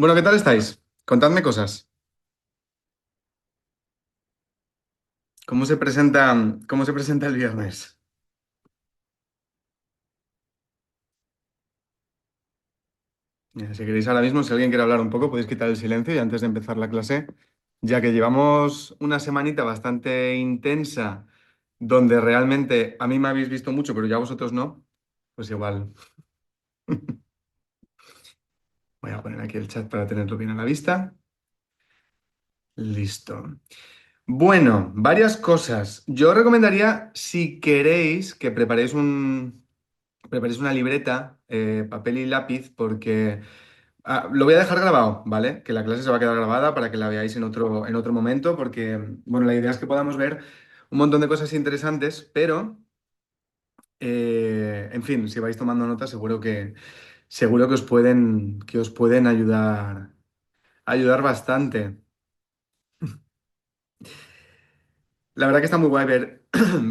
Bueno, ¿qué tal estáis? Contadme cosas. ¿Cómo se presenta el viernes? Si queréis ahora mismo, si alguien quiere hablar un poco, podéis quitar el silencio y antes de empezar la clase, ya que llevamos una semanita bastante intensa, donde realmente a mí me habéis visto mucho, pero ya vosotros no, pues igual voy a poner aquí el chat para tenerlo bien a la vista. Listo. Bueno, varias cosas. Yo recomendaría, si queréis, que preparéis una libreta, papel y lápiz, porque lo voy a dejar grabado, ¿vale? Que la clase se va a quedar grabada para que la veáis en otro momento, porque, bueno, la idea es que podamos ver un montón de cosas interesantes, pero, en fin, si vais tomando notas, seguro que os pueden ayudar bastante. La verdad que está muy guay ver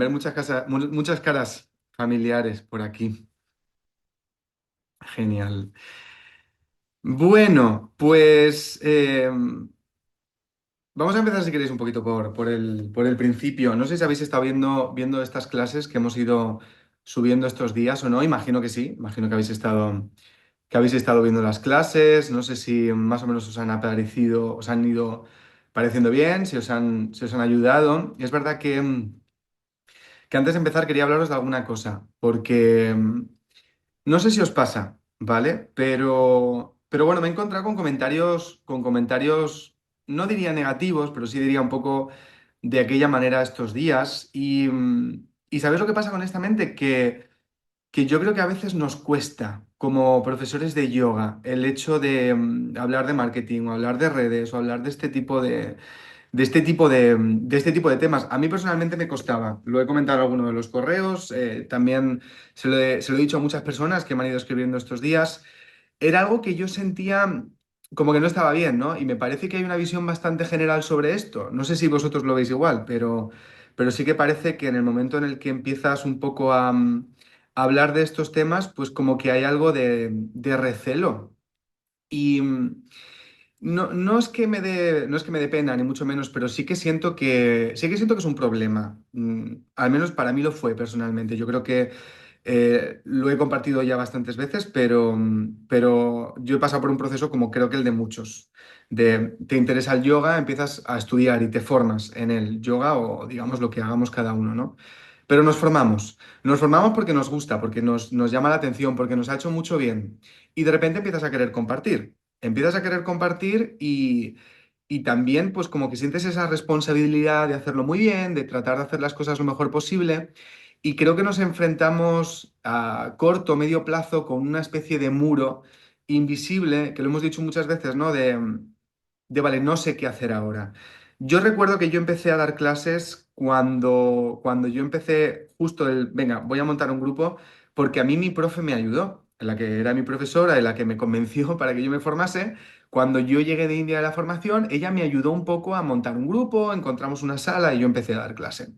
muchas caras familiares por aquí. Genial. Bueno, pues vamos a empezar si queréis un poquito por el principio. No sé si habéis estado viendo estas clases que hemos ido subiendo estos días o no. Imagino que sí. Imagino que habéis estado viendo las clases. No sé si más o menos os han aparecido, os han ido pareciendo bien, si os han ayudado. Y es verdad que antes de empezar quería hablaros de alguna cosa, porque no sé si os pasa, ¿vale? Pero bueno, me he encontrado con comentarios, no diría negativos, pero sí diría un poco de aquella manera estos días. Y ¿sabéis lo que pasa honestamente? Que yo creo que a veces nos cuesta, como profesores de yoga, el hecho de hablar de marketing o hablar de redes o hablar de este tipo de temas. A mí personalmente me costaba. Lo he comentado en alguno de los correos, también se lo he dicho a muchas personas que me han ido escribiendo estos días. Era algo que yo sentía como que no estaba bien, ¿no? Y me parece que hay una visión bastante general sobre esto. No sé si vosotros lo veis igual, pero sí que parece que en el momento en el que empiezas un poco a hablar de estos temas, pues como que hay algo de recelo. Y no es que me dé pena, ni mucho menos, pero sí que siento que es un problema. Al menos para mí lo fue personalmente. Yo creo que lo he compartido ya bastantes veces, pero yo he pasado por un proceso como creo que el de muchos. Te interesa el yoga, empiezas a estudiar y te formas en el yoga o digamos lo que hagamos cada uno, ¿no? Pero nos formamos. Nos formamos porque nos gusta, porque nos llama la atención, porque nos ha hecho mucho bien. Y de repente empiezas a querer compartir. Empiezas a querer compartir y también pues como que sientes esa responsabilidad de hacerlo muy bien, de tratar de hacer las cosas lo mejor posible. Y creo que nos enfrentamos a corto o medio plazo con una especie de muro invisible, que lo hemos dicho muchas veces, ¿no? Vale, no sé qué hacer ahora. Yo recuerdo que yo empecé a dar clases cuando yo empecé justo venga, voy a montar un grupo, porque a mí mi profe me ayudó, en la que era mi profesora, en la que me convenció para que yo me formase. Cuando yo llegué de India a la formación, ella me ayudó un poco a montar un grupo, encontramos una sala y yo empecé a dar clase.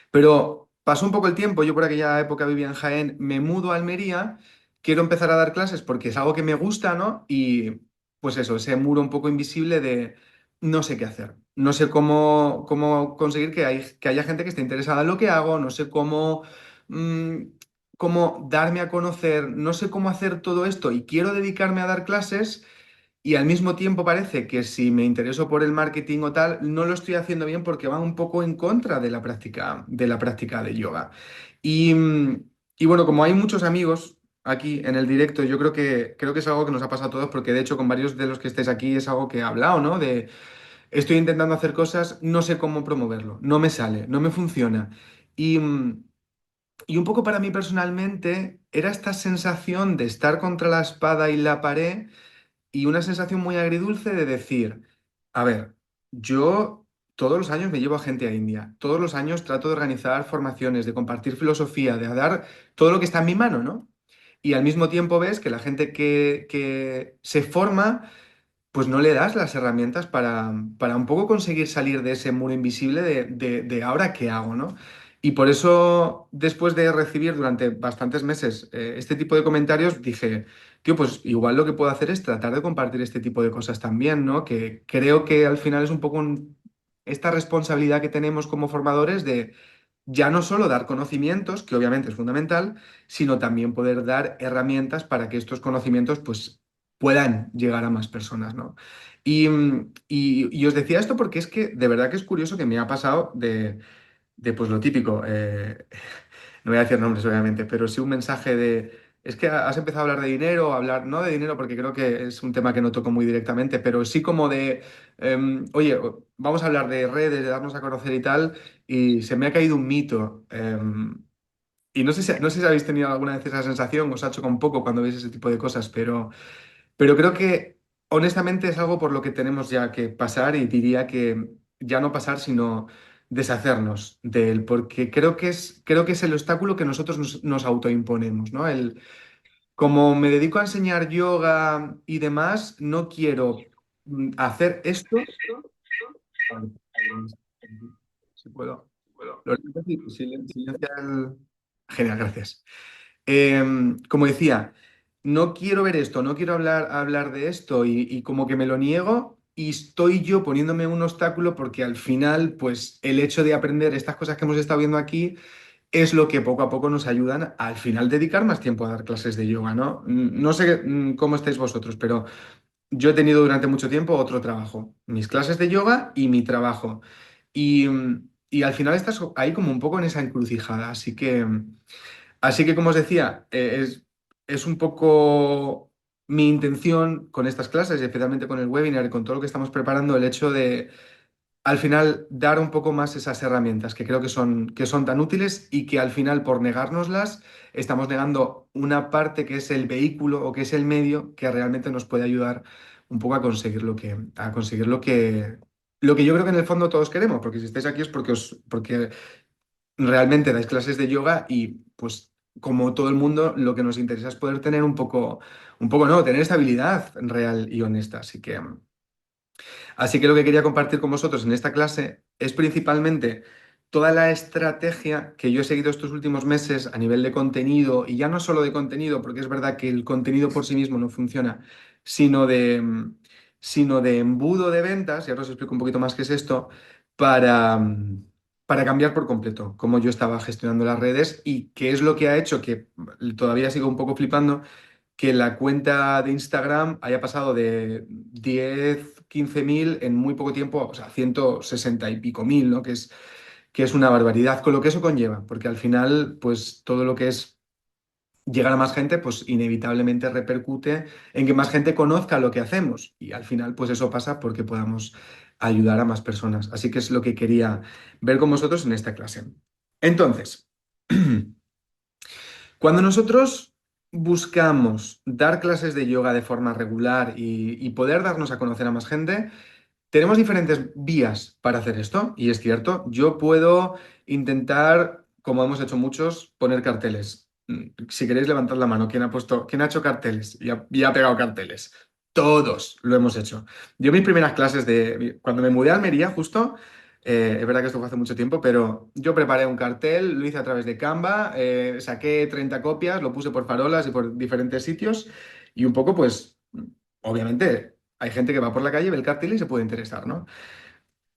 Pero pasó un poco el tiempo, yo por aquella época vivía en Jaén, me mudo a Almería, quiero empezar a dar clases porque es algo que me gusta, ¿no? Y pues eso, ese muro un poco invisible de no sé qué hacer, no sé cómo conseguir que haya gente que esté interesada en lo que hago, no sé mm, cómo darme a conocer, no sé cómo hacer todo esto y quiero dedicarme a dar clases. Y al mismo tiempo parece que si me intereso por el marketing o tal, no lo estoy haciendo bien porque va un poco en contra de la práctica de yoga. Y, y bueno, como hay muchos amigos aquí en el directo, yo creo que es algo que nos ha pasado a todos, porque de hecho con varios de los que estáis aquí es algo que he hablado, ¿no? De estoy intentando hacer cosas, no sé cómo promoverlo, no me sale, no me funciona. Y, y un poco para mí personalmente era esta sensación de estar contra la espada y la pared y una sensación muy agridulce de decir, a ver, yo todos los años me llevo a gente a India, todos los años trato de organizar formaciones, de compartir filosofía, de dar todo lo que está en mi mano, ¿no? Y al mismo tiempo ves que la gente que se forma, pues no le das las herramientas para un poco conseguir salir de ese muro invisible de ahora qué hago, ¿no? Y por eso, después de recibir durante bastantes meses este tipo de comentarios, dije, tío, pues igual lo que puedo hacer es tratar de compartir este tipo de cosas también, ¿no? Que creo que al final es un poco esta responsabilidad que tenemos como formadores de ya no solo dar conocimientos, que obviamente es fundamental, sino también poder dar herramientas para que estos conocimientos pues puedan llegar a más personas, ¿no? Y os decía esto porque es que de verdad que es curioso que me ha pasado de pues lo típico, no voy a decir nombres obviamente, pero sí un mensaje de, es que has empezado a hablar de dinero, hablar, no de dinero porque creo que es un tema que no toco muy directamente, pero sí como de, oye, vamos a hablar de redes, de darnos a conocer y tal, y se me ha caído un mito. Y no sé si habéis tenido alguna vez esa sensación, os ha chocado un poco cuando veis ese tipo de cosas, pero creo que honestamente es algo por lo que tenemos ya que pasar y diría que ya no pasar, sino deshacernos de él, porque creo que es el obstáculo que nosotros nos autoimponemos, ¿no? Como me dedico a enseñar yoga y demás, no quiero hacer esto. Vale, si puedo. Lorenzo, silencia Genial, gracias. Como decía, no quiero ver esto, no quiero hablar de esto y como que me lo niego y estoy yo poniéndome un obstáculo porque al final, pues el hecho de aprender estas cosas que hemos estado viendo aquí es lo que poco a poco nos ayudan a, al final dedicar más tiempo a dar clases de yoga, ¿no? No sé cómo estáis vosotros, pero yo he tenido durante mucho tiempo otro trabajo, mis clases de yoga y mi trabajo. Y al final estás ahí como un poco en esa encrucijada, así que, como os decía, es un poco mi intención con estas clases, y especialmente con el webinar y con todo lo que estamos preparando, el hecho de, al final, dar un poco más esas herramientas que creo que son tan útiles y que al final, por negárnoslas, estamos negando una parte que es el vehículo o que es el medio que realmente nos puede ayudar un poco a conseguir lo que yo creo que en el fondo todos queremos, porque si estáis aquí es porque realmente dais clases de yoga y pues como todo el mundo lo que nos interesa es poder tener un poco no, tener estabilidad real y honesta. Así que lo que quería compartir con vosotros en esta clase es principalmente toda la estrategia que yo he seguido estos últimos meses a nivel de contenido, y ya no solo de contenido, porque es verdad que el contenido por sí mismo no funciona, sino sino de embudo de ventas, y ahora os explico un poquito más qué es esto, para, para cambiar por completo cómo yo estaba gestionando las redes y qué es lo que ha hecho que todavía sigo un poco flipando que la cuenta de Instagram haya pasado de 10 15 mil en muy poco tiempo, o sea, 160 y pico mil, ¿no? Que es una barbaridad, con lo que eso conlleva, porque al final, pues todo lo que es llegar a más gente, pues inevitablemente repercute en que más gente conozca lo que hacemos y al final, pues eso pasa porque podamos ayudar a más personas. Así que es lo que quería ver con vosotros en esta clase. Entonces, cuando nosotros buscamos dar clases de yoga de forma regular y poder darnos a conocer a más gente, tenemos diferentes vías para hacer esto. Y es cierto, yo puedo intentar, como hemos hecho muchos, poner carteles. Si queréis levantar la mano, quién ha hecho carteles y ha pegado carteles? Todos lo hemos hecho. Yo mis primeras clases cuando me mudé a Almería, justo, es verdad que esto fue hace mucho tiempo, pero yo preparé un cartel, lo hice a través de Canva, saqué 30 copias, lo puse por farolas y por diferentes sitios y un poco, pues, obviamente, hay gente que va por la calle, ve el cartel y se puede interesar, ¿no?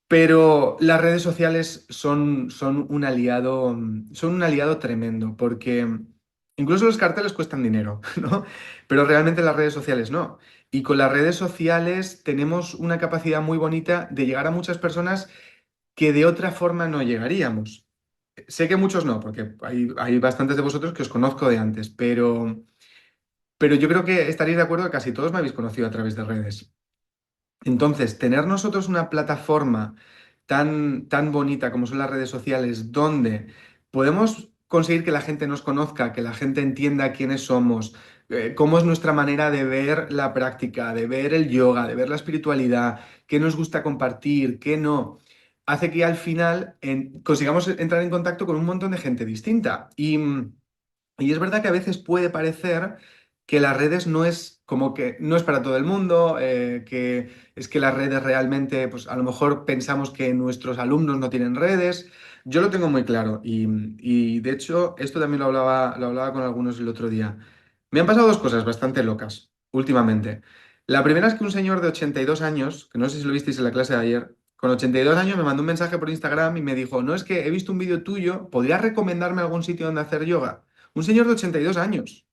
Pero las redes sociales son un aliado tremendo, porque incluso los carteles cuestan dinero, ¿no? Pero realmente las redes sociales no. Y con las redes sociales tenemos una capacidad muy bonita de llegar a muchas personas que de otra forma no llegaríamos. Sé que muchos no, porque hay bastantes de vosotros que os conozco de antes, pero yo creo que estaréis de acuerdo que casi todos me habéis conocido a través de redes. Entonces, tener nosotros una plataforma tan bonita como son las redes sociales, donde podemos conseguir que la gente nos conozca, que la gente entienda quiénes somos, cómo es nuestra manera de ver la práctica, de ver el yoga, de ver la espiritualidad, qué nos gusta compartir, qué no, hace que al final consigamos entrar en contacto con un montón de gente distinta. Y es verdad que a veces puede parecer que las redes no es como que no es para todo el mundo, que es que las redes realmente, pues a lo mejor pensamos que nuestros alumnos no tienen redes. Yo lo tengo muy claro y, de hecho esto también lo hablaba con algunos el otro día. Me han pasado dos cosas bastante locas últimamente. La primera es que un señor de 82 años, que no sé si lo visteis en la clase de ayer, con 82 años me mandó un mensaje por Instagram y me dijo, no, es que he visto un vídeo tuyo, ¿podrías recomendarme algún sitio donde hacer yoga? Un señor de 82 años.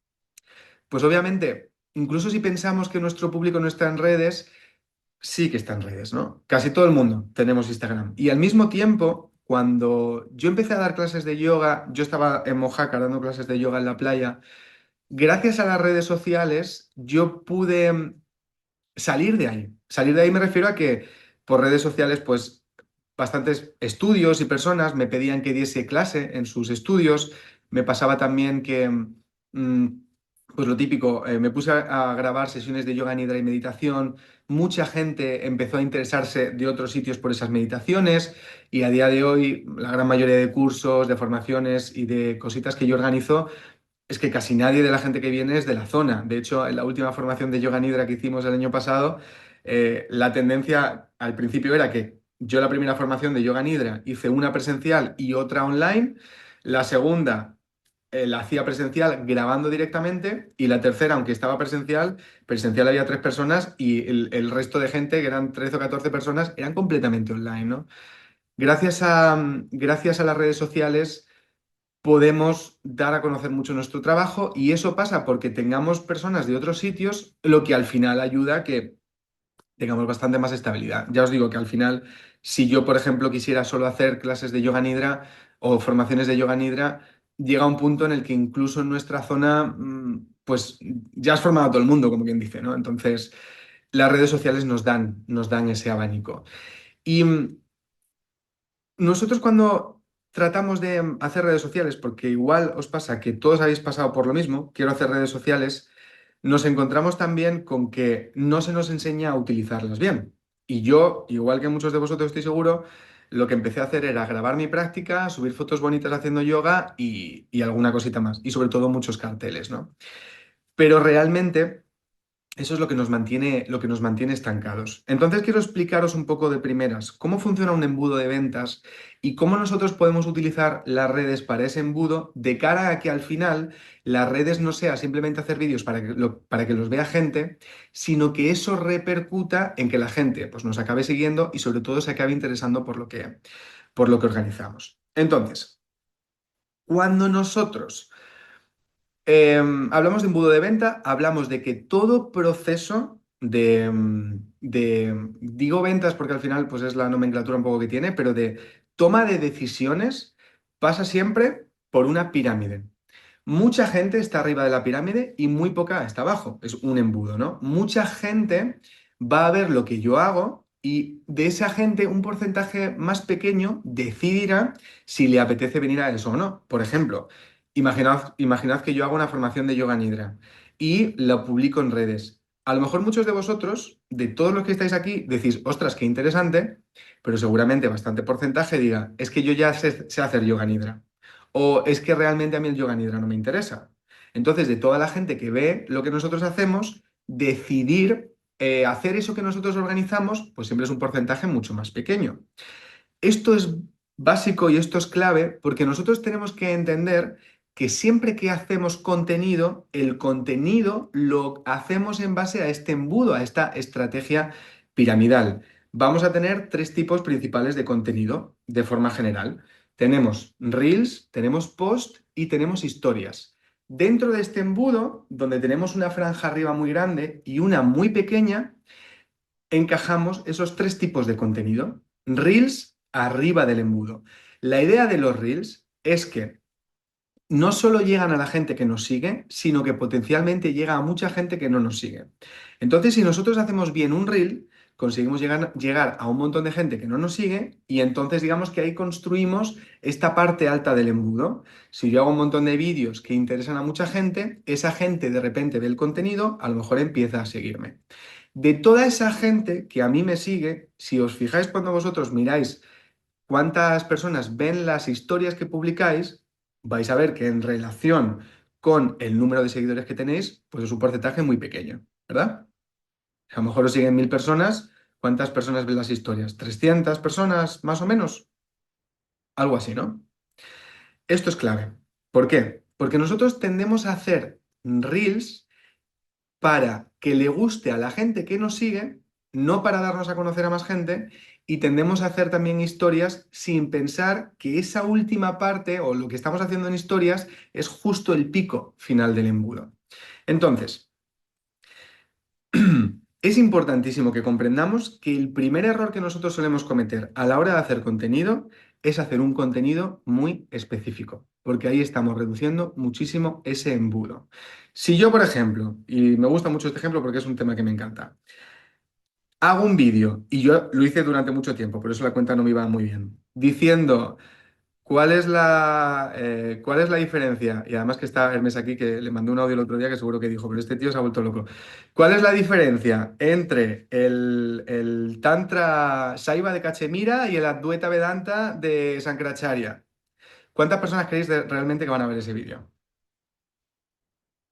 Pues obviamente, incluso si pensamos que nuestro público no está en redes, sí que está en redes, ¿no? Casi todo el mundo tenemos Instagram. Y al mismo tiempo, cuando yo empecé a dar clases de yoga, yo estaba en Mojácar dando clases de yoga en la playa, gracias a las redes sociales, yo pude salir de ahí. Salir de ahí me refiero a que por redes sociales, pues bastantes estudios y personas me pedían que diese clase en sus estudios. Me pasaba también que, pues lo típico, me puse a grabar sesiones de yoga nidra y meditación. Mucha gente empezó a interesarse de otros sitios por esas meditaciones y a día de hoy la gran mayoría de cursos, de formaciones y de cositas que yo organizo es que casi nadie de la gente que viene es de la zona. De hecho, en la última formación de Yoga Nidra que hicimos el año pasado, la tendencia al principio era que yo la primera formación de Yoga Nidra hice una presencial y otra online. La segunda la hacía presencial grabando directamente y la tercera, aunque estaba presencial había 3 personas y el resto de gente, que eran 13 o 14 personas, eran completamente online, ¿no? Gracias a las redes sociales podemos dar a conocer mucho nuestro trabajo y eso pasa porque tengamos personas de otros sitios, lo que al final ayuda a que tengamos bastante más estabilidad. Ya os digo que al final, si yo, por ejemplo, quisiera solo hacer clases de yoga nidra o formaciones de yoga nidra, llega un punto en el que incluso en nuestra zona, pues ya has formado a todo el mundo, como quien dice, ¿no? Entonces, las redes sociales nos dan ese abanico. Y nosotros cuando tratamos de hacer redes sociales, porque igual os pasa que todos habéis pasado por lo mismo, quiero hacer redes sociales, nos encontramos también con que no se nos enseña a utilizarlas bien. Y yo, igual que muchos de vosotros estoy seguro, lo que empecé a hacer era grabar mi práctica, subir fotos bonitas haciendo yoga y alguna cosita más. Y sobre todo muchos carteles, ¿no? Pero realmente eso es lo que nos mantiene estancados. Entonces quiero explicaros un poco de primeras cómo funciona un embudo de ventas y cómo nosotros podemos utilizar las redes para ese embudo de cara a que al final las redes no sea simplemente hacer vídeos para que los vea gente, sino que eso repercuta en que la gente pues, nos acabe siguiendo y sobre todo se acabe interesando por lo que organizamos. Entonces, cuando nosotros hablamos de embudo de venta, hablamos de que todo proceso digo ventas porque al final pues es la nomenclatura un poco que tiene, pero de toma de decisiones pasa siempre por una pirámide. Mucha gente está arriba de la pirámide y muy poca está abajo. Es un embudo, ¿no? Mucha gente va a ver lo que yo hago y de esa gente un porcentaje más pequeño decidirá si le apetece venir a eso o no. Por ejemplo, imaginad que yo hago una formación de yoga nidra y la publico en redes. A lo mejor muchos de vosotros, de todos los que estáis aquí, decís, ostras, qué interesante, pero seguramente bastante porcentaje diga, es que yo ya sé hacer yoga nidra. O es que realmente a mí el yoga nidra no me interesa. Entonces, de toda la gente que ve lo que nosotros hacemos, decidir hacer eso que nosotros organizamos, pues siempre es un porcentaje mucho más pequeño. Esto es básico y esto es clave porque nosotros tenemos que entender que siempre que hacemos contenido, el contenido lo hacemos en base a este embudo, a esta estrategia piramidal. Vamos a tener 3 tipos principales de contenido de forma general. Tenemos Reels, tenemos Post y tenemos historias. Dentro de este embudo, donde tenemos una franja arriba muy grande y una muy pequeña, encajamos esos 3 tipos de contenido. Reels arriba del embudo. La idea de los Reels es que no solo llegan a la gente que nos sigue, sino que potencialmente llega a mucha gente que no nos sigue. Entonces, si nosotros hacemos bien un Reel, conseguimos llegar a un montón de gente que no nos sigue y entonces digamos que ahí construimos esta parte alta del embudo. Si yo hago un montón de vídeos que interesan a mucha gente, esa gente de repente ve el contenido, a lo mejor empieza a seguirme. De toda esa gente que a mí me sigue, si os fijáis cuando vosotros miráis cuántas personas ven las historias que publicáis, vais a ver que en relación con el número de seguidores que tenéis, pues es un porcentaje muy pequeño, ¿verdad? A lo mejor os siguen 1.000 personas, ¿cuántas personas ven las historias? ¿300 personas más o menos? Algo así, ¿no? Esto es clave. ¿Por qué? Porque nosotros tendemos a hacer reels para que le guste a la gente que nos sigue, no para darnos a conocer a más gente, y tendemos a hacer también historias sin pensar que esa última parte o lo que estamos haciendo en historias es justo el pico final del embudo. Entonces, es importantísimo que comprendamos que el primer error que nosotros solemos cometer a la hora de hacer contenido es hacer un contenido muy específico, porque ahí estamos reduciendo muchísimo ese embudo. Si yo, por ejemplo, y me gusta mucho este ejemplo porque es un tema que me encanta, hago un vídeo, y yo lo hice durante mucho tiempo, por eso la cuenta no me iba muy bien, diciendo cuál es la diferencia, y además que está Hermes aquí, que le mandé un audio el otro día que seguro que dijo, pero este tío se ha vuelto loco. ¿Cuál es la diferencia entre el Tantra Saiva de Cachemira y el Advaita Vedanta de Sankaracharya? ¿Cuántas personas creéis realmente que van a ver ese vídeo?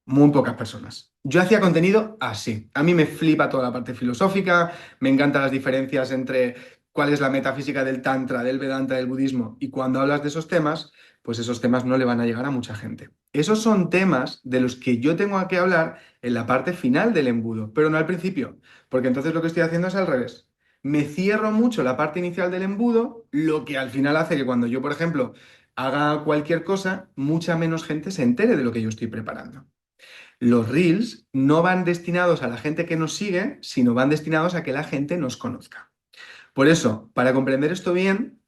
Muy pocas personas. Yo hacía contenido así. A mí me flipa toda la parte filosófica, me encantan las diferencias entre cuál es la metafísica del Tantra, del Vedanta, del budismo. Y cuando hablas de esos temas, pues esos temas no le van a llegar a mucha gente. Esos son temas de los que yo tengo que hablar en la parte final del embudo, pero no al principio, porque entonces lo que estoy haciendo es al revés. Me cierro mucho la parte inicial del embudo, lo que al final hace que cuando yo, por ejemplo, haga cualquier cosa, mucha menos gente se entere de lo que yo estoy preparando. Los reels no van destinados a la gente que nos sigue, sino van destinados a que la gente nos conozca. Por eso, para comprender esto bien,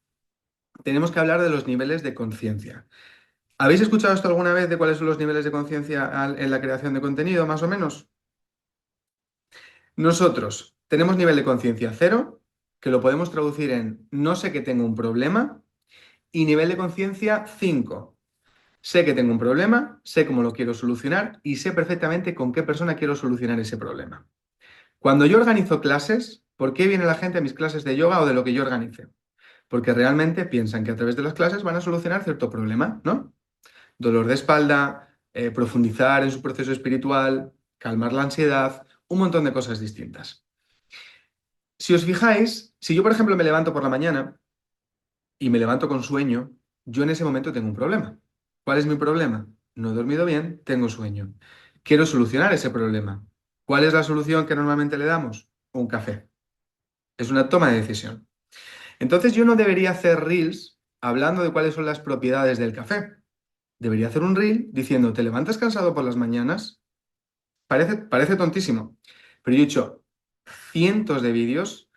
tenemos que hablar de los niveles de conciencia. ¿Habéis escuchado esto alguna vez de cuáles son los niveles de conciencia en la creación de contenido, más o menos? Nosotros tenemos nivel de conciencia cero, que lo podemos traducir en no sé que tengo un problema, y nivel de conciencia 5. Sé que tengo un problema, sé cómo lo quiero solucionar y sé perfectamente con qué persona quiero solucionar ese problema. Cuando yo organizo clases, ¿por qué viene la gente a mis clases de yoga o de lo que yo organice? Porque realmente piensan que a través de las clases van a solucionar cierto problema, ¿no? Dolor de espalda, profundizar en su proceso espiritual, calmar la ansiedad, un montón de cosas distintas. Si os fijáis, si yo, por ejemplo, me levanto por la mañana y me levanto con sueño, yo en ese momento tengo un problema. ¿Cuál es mi problema? No he dormido bien, tengo sueño. Quiero solucionar ese problema. ¿Cuál es la solución que normalmente le damos? Un café. Es una toma de decisión. Entonces yo no debería hacer reels hablando de cuáles son las propiedades del café. Debería hacer un reel diciendo, ¿te levantas cansado por las mañanas? Parece tontísimo, pero yo he hecho cientos de vídeos.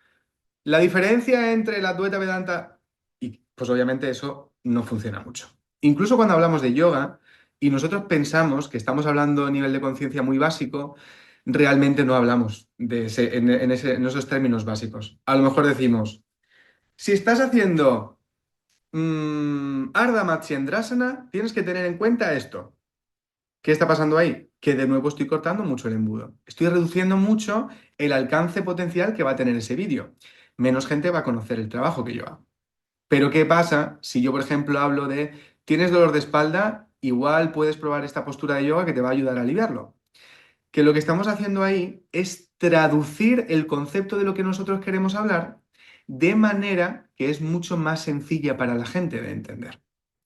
La diferencia entre la Advaita Vedanta y pues obviamente eso no funciona mucho. Incluso cuando hablamos de yoga y nosotros pensamos que estamos hablando a nivel de conciencia muy básico, realmente no hablamos en esos términos básicos. A lo mejor decimos, si estás haciendo Ardha Matsyendrasana, tienes que tener en cuenta esto. ¿Qué está pasando ahí? Que de nuevo estoy cortando mucho el embudo. Estoy reduciendo mucho el alcance potencial que va a tener ese vídeo. Menos gente va a conocer el trabajo que yo hago. Pero ¿qué pasa si yo, por ejemplo, hablo de, tienes dolor de espalda, igual puedes probar esta postura de yoga que te va a ayudar a aliviarlo? Que lo que estamos haciendo ahí es traducir el concepto de lo que nosotros queremos hablar de manera que es mucho más sencilla para la gente de entender.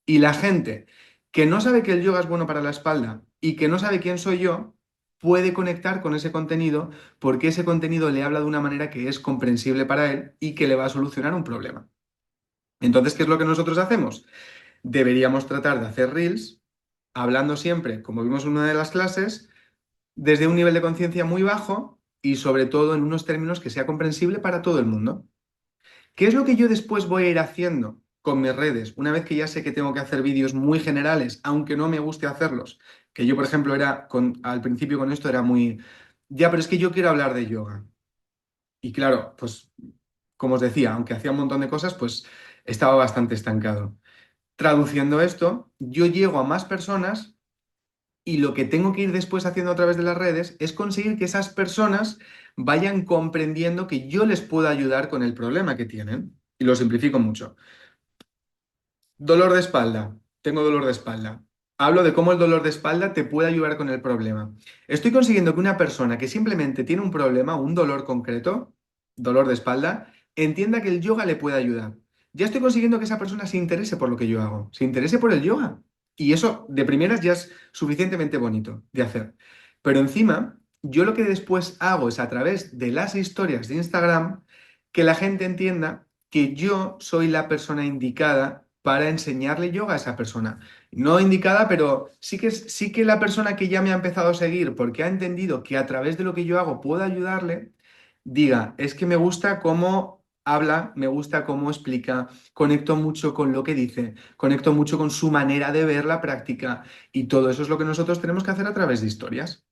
Y la gente que no sabe que el yoga es bueno para la espalda y que no sabe quién soy yo, puede conectar con ese contenido porque ese contenido le habla de una manera que es comprensible para él y que le va a solucionar un problema. Entonces, ¿qué es lo que nosotros hacemos? Deberíamos tratar de hacer reels hablando siempre, como vimos en una de las clases, desde un nivel de conciencia muy bajo y sobre todo en unos términos que sea comprensible para todo el mundo. ¿Qué es lo que yo después voy a ir haciendo con mis redes? Una vez que ya sé que tengo que hacer vídeos muy generales, aunque no me guste hacerlos, que yo, por ejemplo, al principio con esto era muy, ya, pero es que yo quiero hablar de yoga. Y claro, pues, como os decía, aunque hacía un montón de cosas, pues estaba bastante estancado. Traduciendo esto, yo llego a más personas y lo que tengo que ir después haciendo a través de las redes es conseguir que esas personas vayan comprendiendo que yo les puedo ayudar con el problema que tienen. Y lo simplifico mucho. Dolor de espalda. Tengo dolor de espalda. Hablo de cómo el dolor de espalda te puede ayudar con el problema. Estoy consiguiendo que una persona que simplemente tiene un problema, un dolor concreto, dolor de espalda, entienda que el yoga le puede ayudar. ya estoy consiguiendo que esa persona se interese por lo que yo hago, se interese por el yoga. Y eso de primeras ya es suficientemente bonito de hacer. Pero encima, yo lo que después hago es a través de las historias de Instagram, que la gente entienda que yo soy la persona indicada para enseñarle yoga a esa persona. No indicada, pero sí que la persona que ya me ha empezado a seguir porque ha entendido que a través de lo que yo hago puedo ayudarle, diga, es que me gusta cómo habla, me gusta cómo explica, conecto mucho con lo que dice, conecto mucho con su manera de ver la práctica y todo eso es lo que nosotros tenemos que hacer a través de historias.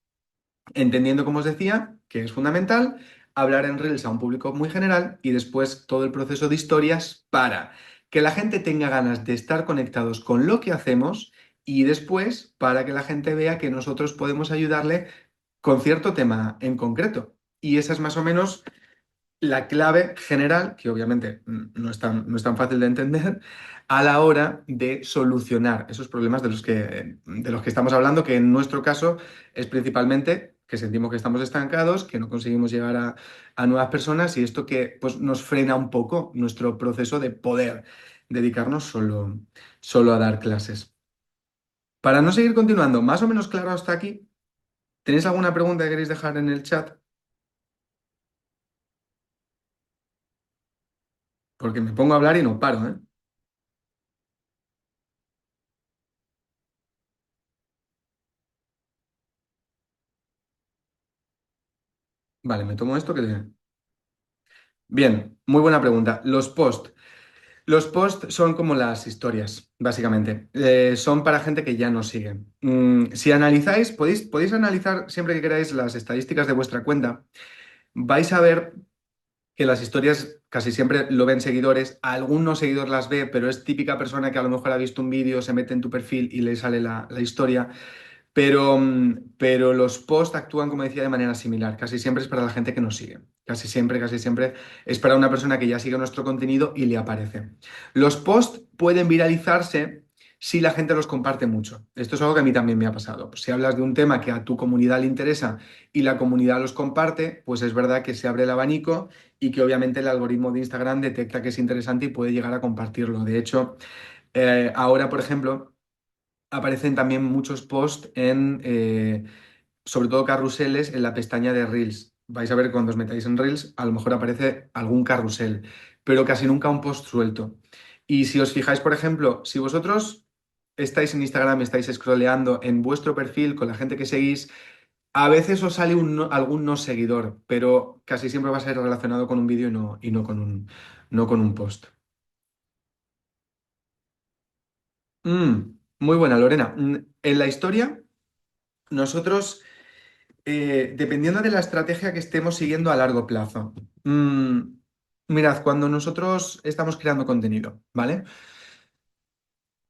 Entendiendo, como os decía, que es fundamental hablar en Reels a un público muy general y después todo el proceso de historias para que la gente tenga ganas de estar conectados con lo que hacemos y después para que la gente vea que nosotros podemos ayudarle con cierto tema en concreto. Y esa es más o menos la clave general, que obviamente no es tan fácil de entender, a la hora de solucionar esos problemas de los que estamos hablando, que en nuestro caso es principalmente que sentimos que estamos estancados, que no conseguimos llegar a nuevas personas y esto que pues, nos frena un poco nuestro proceso de poder dedicarnos solo a dar clases. Para no seguir continuando, más o menos claro hasta aquí, ¿tenéis alguna pregunta que queréis dejar en el chat? Porque me pongo a hablar y no paro, ¿eh? Vale, me tomo esto que... Bien, muy buena pregunta. Los posts. Los posts son como las historias, básicamente. Son para gente que ya nos sigue. Si analizáis, podéis analizar siempre que queráis las estadísticas de vuestra cuenta. Vais a ver que las historias casi siempre lo ven seguidores. Algún no seguidor las ve, pero es típica persona que a lo mejor ha visto un vídeo, se mete en tu perfil y le sale la historia. Pero los posts actúan, como decía, de manera similar. Casi siempre es para la gente que nos sigue. Casi siempre es para una persona que ya sigue nuestro contenido y le aparece. Los posts pueden viralizarse si la gente los comparte mucho. Esto es algo que a mí también me ha pasado. Pues si hablas de un tema que a tu comunidad le interesa y la comunidad los comparte, pues es verdad que se abre el abanico y que obviamente el algoritmo de Instagram detecta que es interesante y puede llegar a compartirlo. De hecho, ahora, por ejemplo, aparecen también muchos posts sobre todo carruseles, en la pestaña de Reels. Vais a ver cuando os metáis en Reels, a lo mejor aparece algún carrusel, pero casi nunca un post suelto. Y si os fijáis, por ejemplo, si vosotros estáis en Instagram, estáis scrolleando en vuestro perfil con la gente que seguís, a veces os sale algún no seguidor, pero casi siempre va a ser relacionado con un vídeo y no no con un post. Muy buena, Lorena. En la historia, nosotros dependiendo de la estrategia que estemos siguiendo a largo plazo. Mirad, cuando nosotros estamos creando contenido, ¿vale?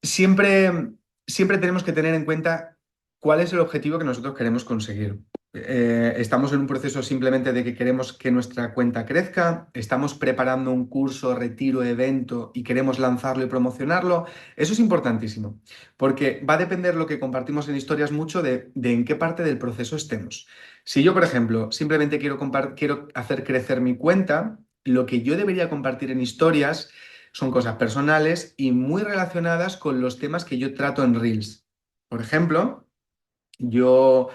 Siempre, siempre tenemos que tener en cuenta cuál es el objetivo que nosotros queremos conseguir. Estamos en un proceso simplemente de que queremos que nuestra cuenta crezca, estamos preparando un curso, retiro, evento y queremos lanzarlo y promocionarlo. Eso es importantísimo, porque va a depender lo que compartimos en historias mucho de en qué parte del proceso estemos. Si yo, por ejemplo, simplemente quiero hacer crecer mi cuenta, lo que yo debería compartir en historias son cosas personales y muy relacionadas con los temas que yo trato en Reels. Por ejemplo, yo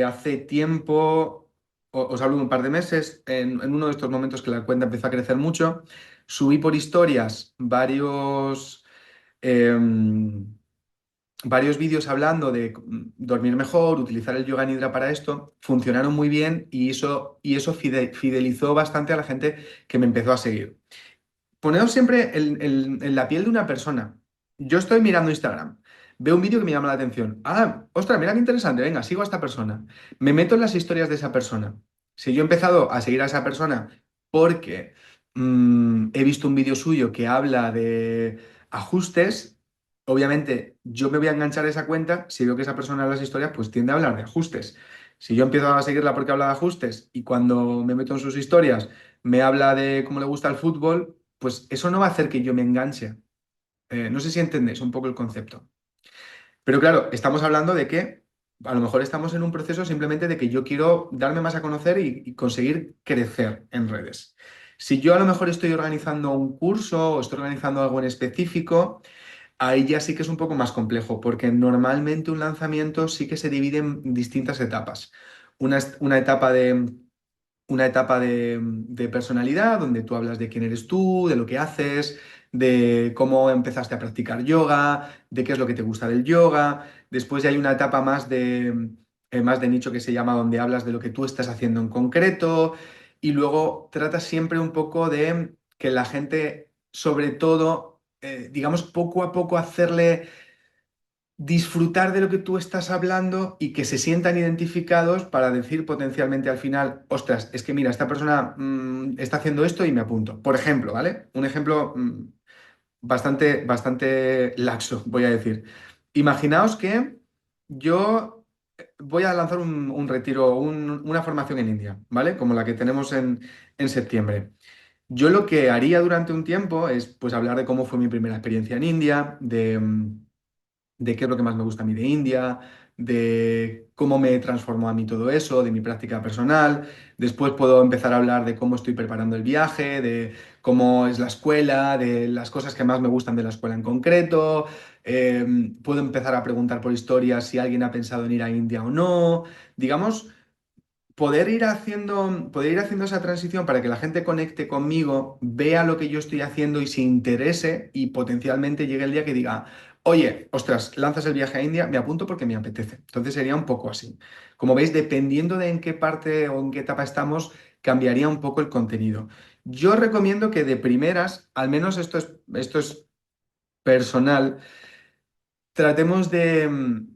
hace tiempo, os hablo de un par de meses, en uno de estos momentos que la cuenta empezó a crecer mucho, subí por historias em, varios vídeos hablando de dormir mejor, utilizar el yoga nidra para esto, funcionaron muy bien y eso fidelizó bastante a la gente que me empezó a seguir. Poneos siempre en la piel de una persona. Yo estoy mirando Instagram, veo un vídeo que me llama la atención. Ah, ostras, mira qué interesante, venga, sigo a esta persona. Me meto en las historias de esa persona. Si yo he empezado a seguir a esa persona porque he visto un vídeo suyo que habla de ajustes, obviamente yo me voy a enganchar a esa cuenta. Si veo que esa persona en las historias, pues tiende a hablar de ajustes. Si yo empiezo a seguirla porque habla de ajustes y cuando me meto en sus historias me habla de cómo le gusta el fútbol, pues eso no va a hacer que yo me enganche. No sé si entendéis un poco el concepto. Pero claro, estamos hablando de que a lo mejor estamos en un proceso simplemente de que yo quiero darme más a conocer y conseguir crecer en redes. Si yo a lo mejor estoy organizando un curso o estoy organizando algo en específico, ahí ya sí que es un poco más complejo, porque normalmente un lanzamiento sí que se divide en distintas etapas. Una etapa de personalidad, donde tú hablas de quién eres tú, de lo que haces, de cómo empezaste a practicar yoga, de qué es lo que te gusta del yoga. Después ya hay una etapa más de nicho que se llama donde hablas de lo que tú estás haciendo en concreto. Y luego tratas siempre un poco de que la gente, sobre todo, digamos, poco a poco hacerle disfrutar de lo que tú estás hablando y que se sientan identificados para decir potencialmente al final, ostras, es que mira, esta persona está haciendo esto y me apunto. Por ejemplo, ¿vale? Un ejemplo bastante laxo, voy a decir. Imaginaos que yo voy a lanzar un retiro, una formación en India, ¿vale? Como la que tenemos en septiembre. Yo lo que haría durante un tiempo es pues hablar de cómo fue mi primera experiencia en India, de qué es lo que más me gusta a mí de India, de cómo me transformó a mí todo eso, de mi práctica personal. Después puedo empezar a hablar de cómo estoy preparando el viaje, de cómo es la escuela, de las cosas que más me gustan de la escuela en concreto. Eh, Puedo empezar a preguntar por historias si alguien ha pensado en ir a India o no. Digamos, poder ir haciendo esa transición para que la gente conecte conmigo, vea lo que yo estoy haciendo y se interese y potencialmente llegue el día que diga, oye, ostras, lanzas el viaje a India, me apunto porque me apetece. Entonces sería un poco así. Como veis, dependiendo de en qué parte o en qué etapa estamos, cambiaría un poco el contenido. Yo recomiendo que de primeras, al menos esto es personal, tratemos de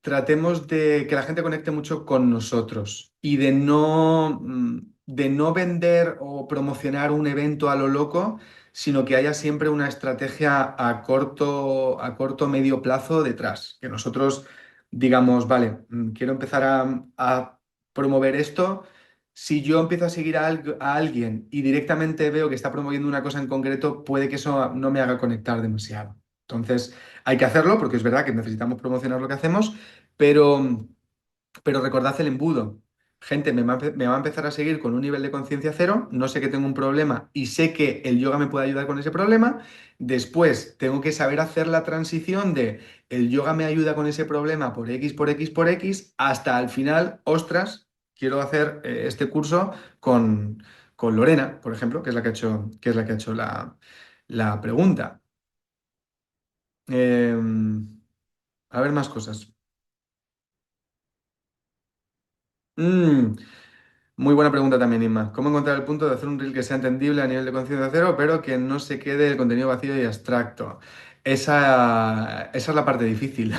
que la gente conecte mucho con nosotros y de no vender o promocionar un evento a lo loco, sino que haya siempre una estrategia a corto medio plazo detrás. Que nosotros digamos, vale, quiero empezar a promover esto. Si yo empiezo a seguir a alguien y directamente veo que está promoviendo una cosa en concreto, puede que eso no me haga conectar demasiado. Entonces, hay que hacerlo porque es verdad que necesitamos promocionar lo que hacemos, pero, pero recordad el embudo. Gente me va a empezar a seguir con un nivel de conciencia cero, no sé que tengo un problema y sé que el yoga me puede ayudar con ese problema. Después tengo que saber hacer la transición de el yoga me ayuda con ese problema por X, por X, por X, hasta al final, ostras, quiero hacer este curso con Lorena, por ejemplo, que es la que ha hecho la pregunta. A ver más cosas. Mm, Muy buena pregunta también, Inma. ¿Cómo encontrar el punto de hacer un reel que sea entendible a nivel de conciencia cero, pero que no se quede el contenido vacío y abstracto? Esa es la parte difícil.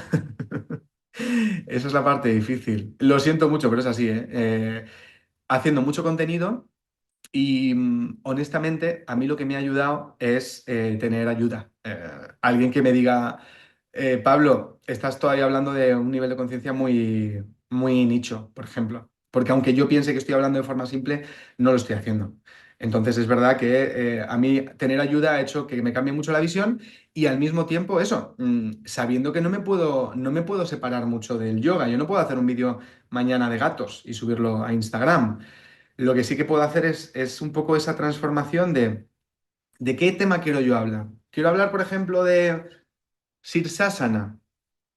Esa es la parte difícil. Lo siento mucho, pero es así, ¿eh? Haciendo mucho contenido. Y honestamente, a mí lo que me ha ayudado es tener ayuda. Alguien que me diga, Pablo, estás todavía hablando de un nivel de conciencia muy, muy nicho, por ejemplo. Porque aunque yo piense que estoy hablando de forma simple, no lo estoy haciendo. Entonces es verdad que a mí tener ayuda ha hecho que me cambie mucho la visión y al mismo tiempo eso, sabiendo que no me puedo separar mucho del yoga. Yo no puedo hacer un vídeo mañana de gatos y subirlo a Instagram. Lo que sí que puedo hacer es un poco esa transformación de qué tema quiero yo hablar. Quiero hablar, por ejemplo, de Sirsasana,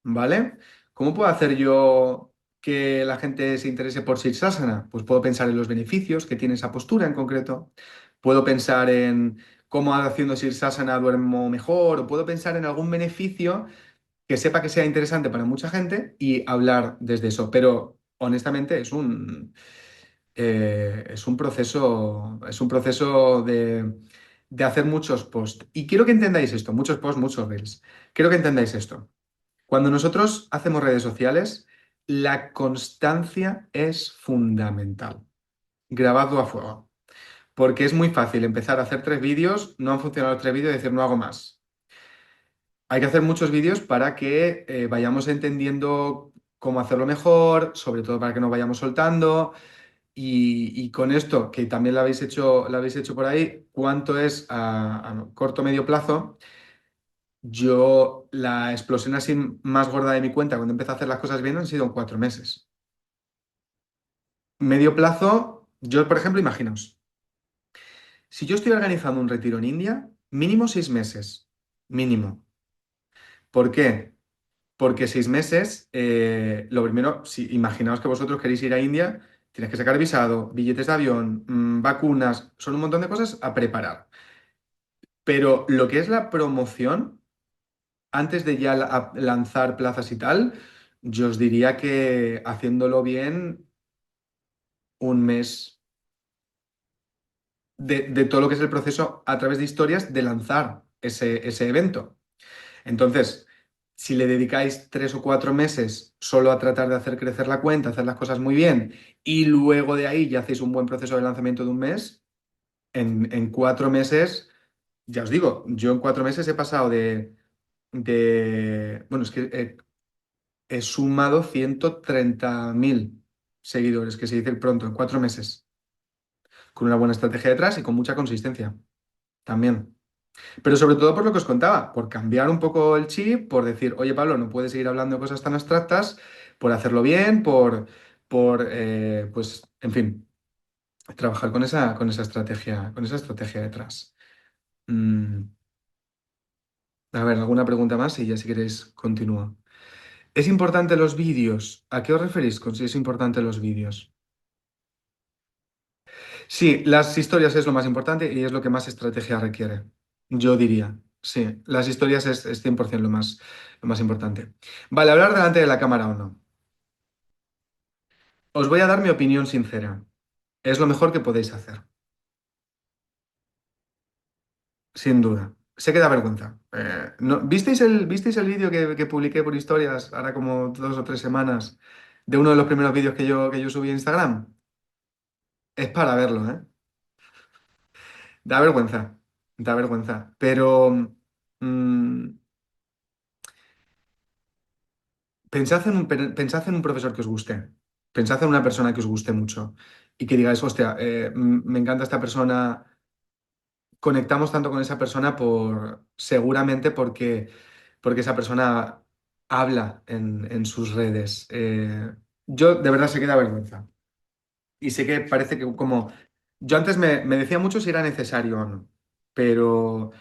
¿vale? ¿Cómo puedo hacer yo que la gente se interese por Sirsasana? Pues puedo pensar en los beneficios que tiene esa postura en concreto. Puedo pensar en cómo haciendo Sirsasana duermo mejor, o puedo pensar en algún beneficio que sepa que sea interesante para mucha gente y hablar desde eso. Pero honestamente es un proceso de hacer muchos posts. Y quiero que entendáis esto, muchos posts, muchos reels. Quiero que entendáis esto. Cuando nosotros hacemos redes sociales, la constancia es fundamental. Grabadlo a fuego. Porque es muy fácil empezar a hacer 3 vídeos, no han funcionado los 3 vídeos y decir no hago más. Hay que hacer muchos vídeos para que vayamos entendiendo cómo hacerlo mejor, sobre todo para que nos vayamos soltando. Y con esto, que también lo habéis hecho por ahí, ¿cuánto es a corto o medio plazo? Yo, la explosión así más gorda de mi cuenta, cuando empecé a hacer las cosas bien, han sido en 4 meses. Medio plazo, yo, por ejemplo, imaginaos. Si yo estoy organizando un retiro en India, mínimo 6 meses. Mínimo. ¿Por qué? Porque 6 meses, lo primero, si imaginaos que vosotros queréis ir a India, tienes que sacar visado, billetes de avión, vacunas, son un montón de cosas a preparar. Pero lo que es la promoción, antes de ya lanzar plazas y tal, yo os diría que haciéndolo bien, un mes de todo lo que es el proceso a través de historias de lanzar ese evento. Entonces, si le dedicáis 3 o 4 meses solo a tratar de hacer crecer la cuenta, hacer las cosas muy bien, y luego de ahí ya hacéis un buen proceso de lanzamiento de un mes, en 4 meses, ya os digo, yo en 4 meses he pasado bueno, es que he sumado 130.000 seguidores, que se dice pronto, en 4 meses, con una buena estrategia detrás y con mucha consistencia también. Pero sobre todo por lo que os contaba, por cambiar un poco el chip, por decir, oye Pablo, no puedes seguir hablando de cosas tan abstractas, por hacerlo bien, pues, en fin, trabajar con esa estrategia detrás. Mm, a ver, ¿alguna pregunta más? Y ya si queréis, continúo. ¿Es importante los vídeos? ¿A qué os referís con si es importante los vídeos? Sí, las historias es lo más importante y es lo que más estrategia requiere. Yo diría, sí, las historias es 100% lo más importante. Vale, hablar delante de la cámara o no. Os voy a dar mi opinión sincera. Es lo mejor que podéis hacer, sin duda. Sé que da vergüenza. ¿Visteis el vídeo que publiqué por historias ahora como 2 o 3 semanas de uno de los primeros vídeos que yo subí a Instagram? Es para verlo, ¿eh? Da vergüenza, da vergüenza. Pero mm, pensad en un profesor que os guste. Pensad en una persona que os guste mucho y que digáis, hostia, me encanta esta persona. Conectamos tanto con esa persona seguramente porque esa persona habla en sus redes. Yo de verdad sé que da vergüenza. Y sé que parece que como... Yo antes me decía mucho si era necesario o no, pero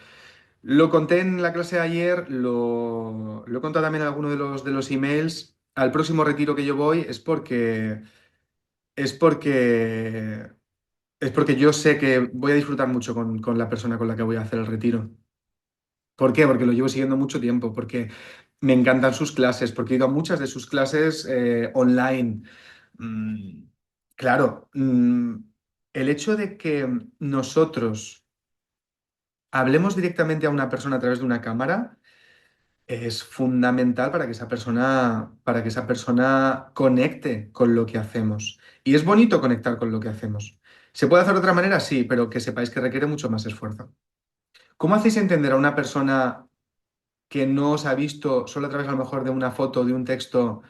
lo conté en la clase de ayer, lo he contado también en alguno de los emails. Al próximo retiro que yo voy es porque, es porque yo sé que voy a disfrutar mucho con la persona con la que voy a hacer el retiro. ¿Por qué? Porque lo llevo siguiendo mucho tiempo, porque me encantan sus clases, porque he ido a muchas de sus clases online. Mm, claro, el hecho de que nosotros hablemos directamente a una persona a través de una cámara es fundamental para que esa persona conecte con lo que hacemos. Y es bonito conectar con lo que hacemos. ¿Se puede hacer de otra manera? Sí, pero que sepáis que requiere mucho más esfuerzo. ¿Cómo hacéis entender a una persona que no os ha visto solo a través a lo mejor de una foto, de un texto,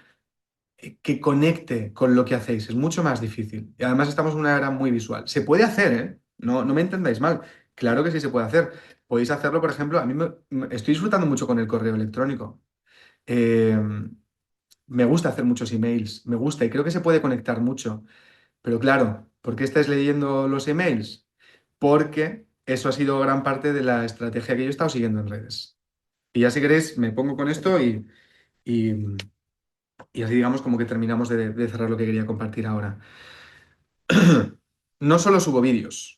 que conecte con lo que hacéis? Es mucho más difícil. Y además estamos en una era muy visual. Se puede hacer, ¿eh? No, no me entendáis mal. Claro que sí se puede hacer. Podéis hacerlo, por ejemplo, a mí estoy disfrutando mucho con el correo electrónico. Eh, me gusta hacer muchos emails, me gusta y creo que se puede conectar mucho. Pero claro, ¿por qué estáis leyendo los emails? Porque eso ha sido gran parte de la estrategia que yo he estado siguiendo en redes. Y ya si queréis, me pongo con esto y, y así digamos como que terminamos de cerrar lo que quería compartir ahora. No solo subo vídeos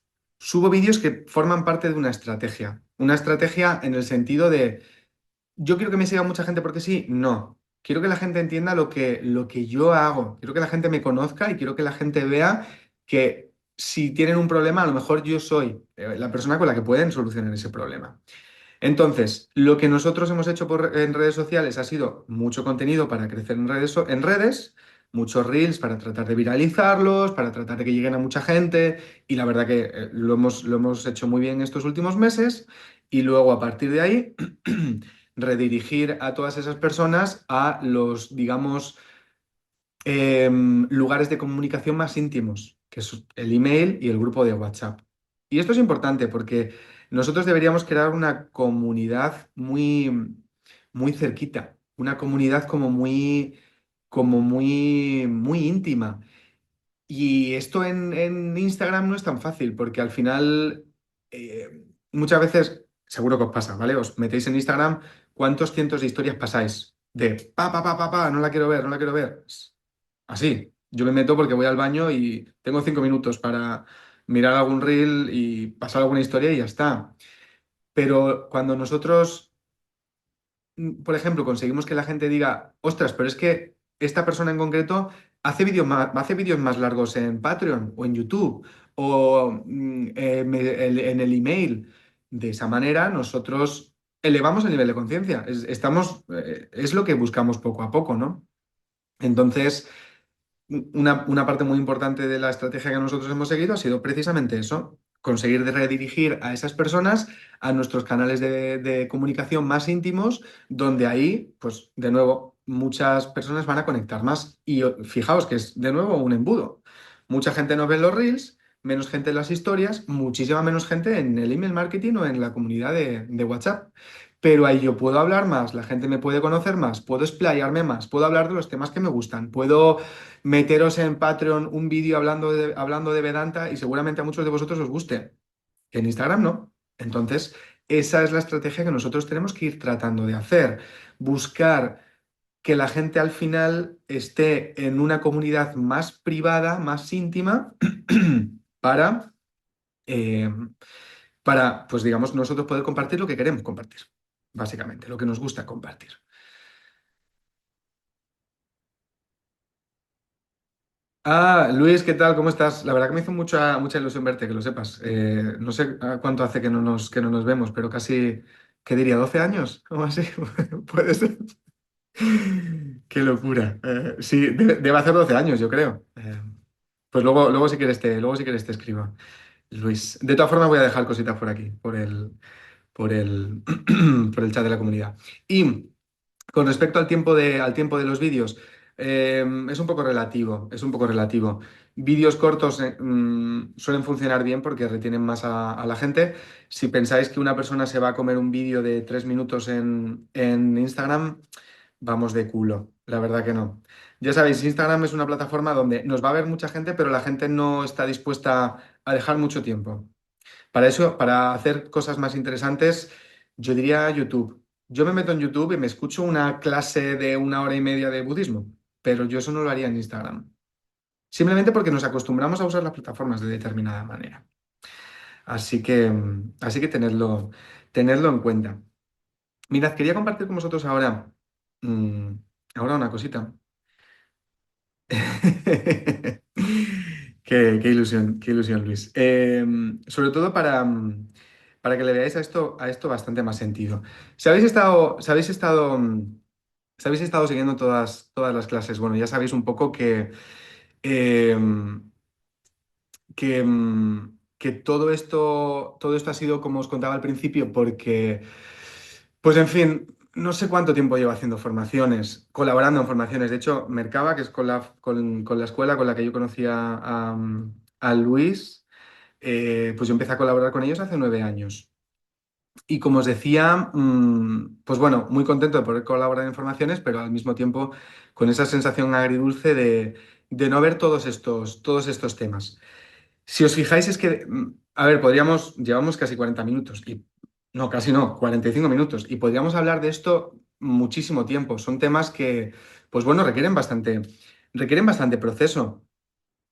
que forman parte de una estrategia. Una estrategia en el sentido de, yo quiero que me siga mucha gente porque sí, no. Quiero que la gente entienda lo que yo hago. Quiero que la gente me conozca y quiero que la gente vea que si tienen un problema, a lo mejor yo soy la persona con la que pueden solucionar ese problema. Entonces, lo que nosotros hemos hecho en redes sociales ha sido mucho contenido para crecer en redes, muchos reels para tratar de viralizarlos, para tratar de que lleguen a mucha gente, y la verdad que lo hemos hecho muy bien estos últimos meses, y luego a partir de ahí redirigir a todas esas personas a los, digamos, lugares de comunicación más íntimos, que es el email y el grupo de WhatsApp. Y esto es importante porque nosotros deberíamos crear una comunidad muy, muy cerquita, una comunidad como muy, muy íntima. Y esto en Instagram no es tan fácil porque al final muchas veces, seguro que os pasa, ¿vale? Os metéis en Instagram, ¿cuántos cientos de historias pasáis? De no la quiero ver, no la quiero ver. Así, yo me meto porque voy al baño y tengo 5 minutos para mirar algún reel y pasar alguna historia y ya está. Pero cuando nosotros, por ejemplo, conseguimos que la gente diga, ostras, pero es que esta persona en concreto hace vídeos más largos en Patreon o en YouTube o en el email. De esa manera, nosotros elevamos el nivel de conciencia. Es lo que buscamos poco a poco, ¿no? Entonces, una parte muy importante de la estrategia que nosotros hemos seguido ha sido precisamente eso, conseguir redirigir a esas personas a nuestros canales de comunicación más íntimos, donde ahí, pues de nuevo, muchas personas van a conectar más. Y fijaos que es de nuevo un embudo. Mucha gente nos ve en los reels, menos gente en las historias, muchísima menos gente en el email marketing o en la comunidad de WhatsApp. Pero ahí yo puedo hablar más, la gente me puede conocer más, puedo explayarme más, puedo hablar de los temas que me gustan, puedo meteros en Patreon un vídeo hablando de Vedanta y seguramente a muchos de vosotros os guste. En Instagram no. Entonces, esa es la estrategia que nosotros tenemos que ir tratando de hacer. Buscar que la gente al final esté en una comunidad más privada, más íntima, para, eh, pues digamos, nosotros poder compartir lo que queremos compartir, básicamente, lo que nos gusta compartir. Ah, Luis, ¿qué tal? ¿Cómo estás? La verdad que me hizo mucha ilusión verte, que lo sepas. No sé cuánto hace que no nos vemos, pero casi, ¿qué diría? ¿12 años? ¿Cómo así? Puede ser. Qué locura. Sí, debe hacer 12 años, yo creo. Pues luego si quieres te escribo, Luis. De todas formas voy a dejar cositas por aquí, por el, por el chat de la comunidad. Y con respecto al tiempo de los vídeos, es un poco relativo, es un poco relativo. Vídeos cortos suelen funcionar bien porque retienen más a la gente. Si pensáis que una persona se va a comer un vídeo de 3 minutos en Instagram, vamos de culo, la verdad que no. Ya sabéis, Instagram es una plataforma donde nos va a ver mucha gente, pero la gente no está dispuesta a dejar mucho tiempo. Para eso, para hacer cosas más interesantes, yo diría YouTube. Yo me meto en YouTube y me escucho una clase de 1 hora y media de budismo, pero yo eso no lo haría en Instagram. Simplemente porque nos acostumbramos a usar las plataformas de determinada manera. Así que tenerlo en cuenta. Mirad, quería compartir con vosotros mm, ahora una cosita. Qué ilusión, Luis. Sobre todo para que le veáis a esto bastante más sentido. Si habéis estado siguiendo todas las clases, bueno, ya sabéis un poco em, que todo esto ha sido como os contaba al principio, porque, pues en fin, no sé cuánto tiempo llevo haciendo formaciones, colaborando en formaciones. De hecho, Mercaba, que es con la escuela con la que yo conocía a Luis, pues yo empecé a colaborar con ellos hace 9 años. Y como os decía, pues bueno, muy contento de poder colaborar en formaciones, pero al mismo tiempo con esa sensación agridulce de no ver todos estos temas. Si os fijáis, es que, a ver, llevamos casi 40 minutos, y no, casi no, 45 minutos, y podríamos hablar de esto muchísimo tiempo. Son temas que, pues bueno, requieren bastante proceso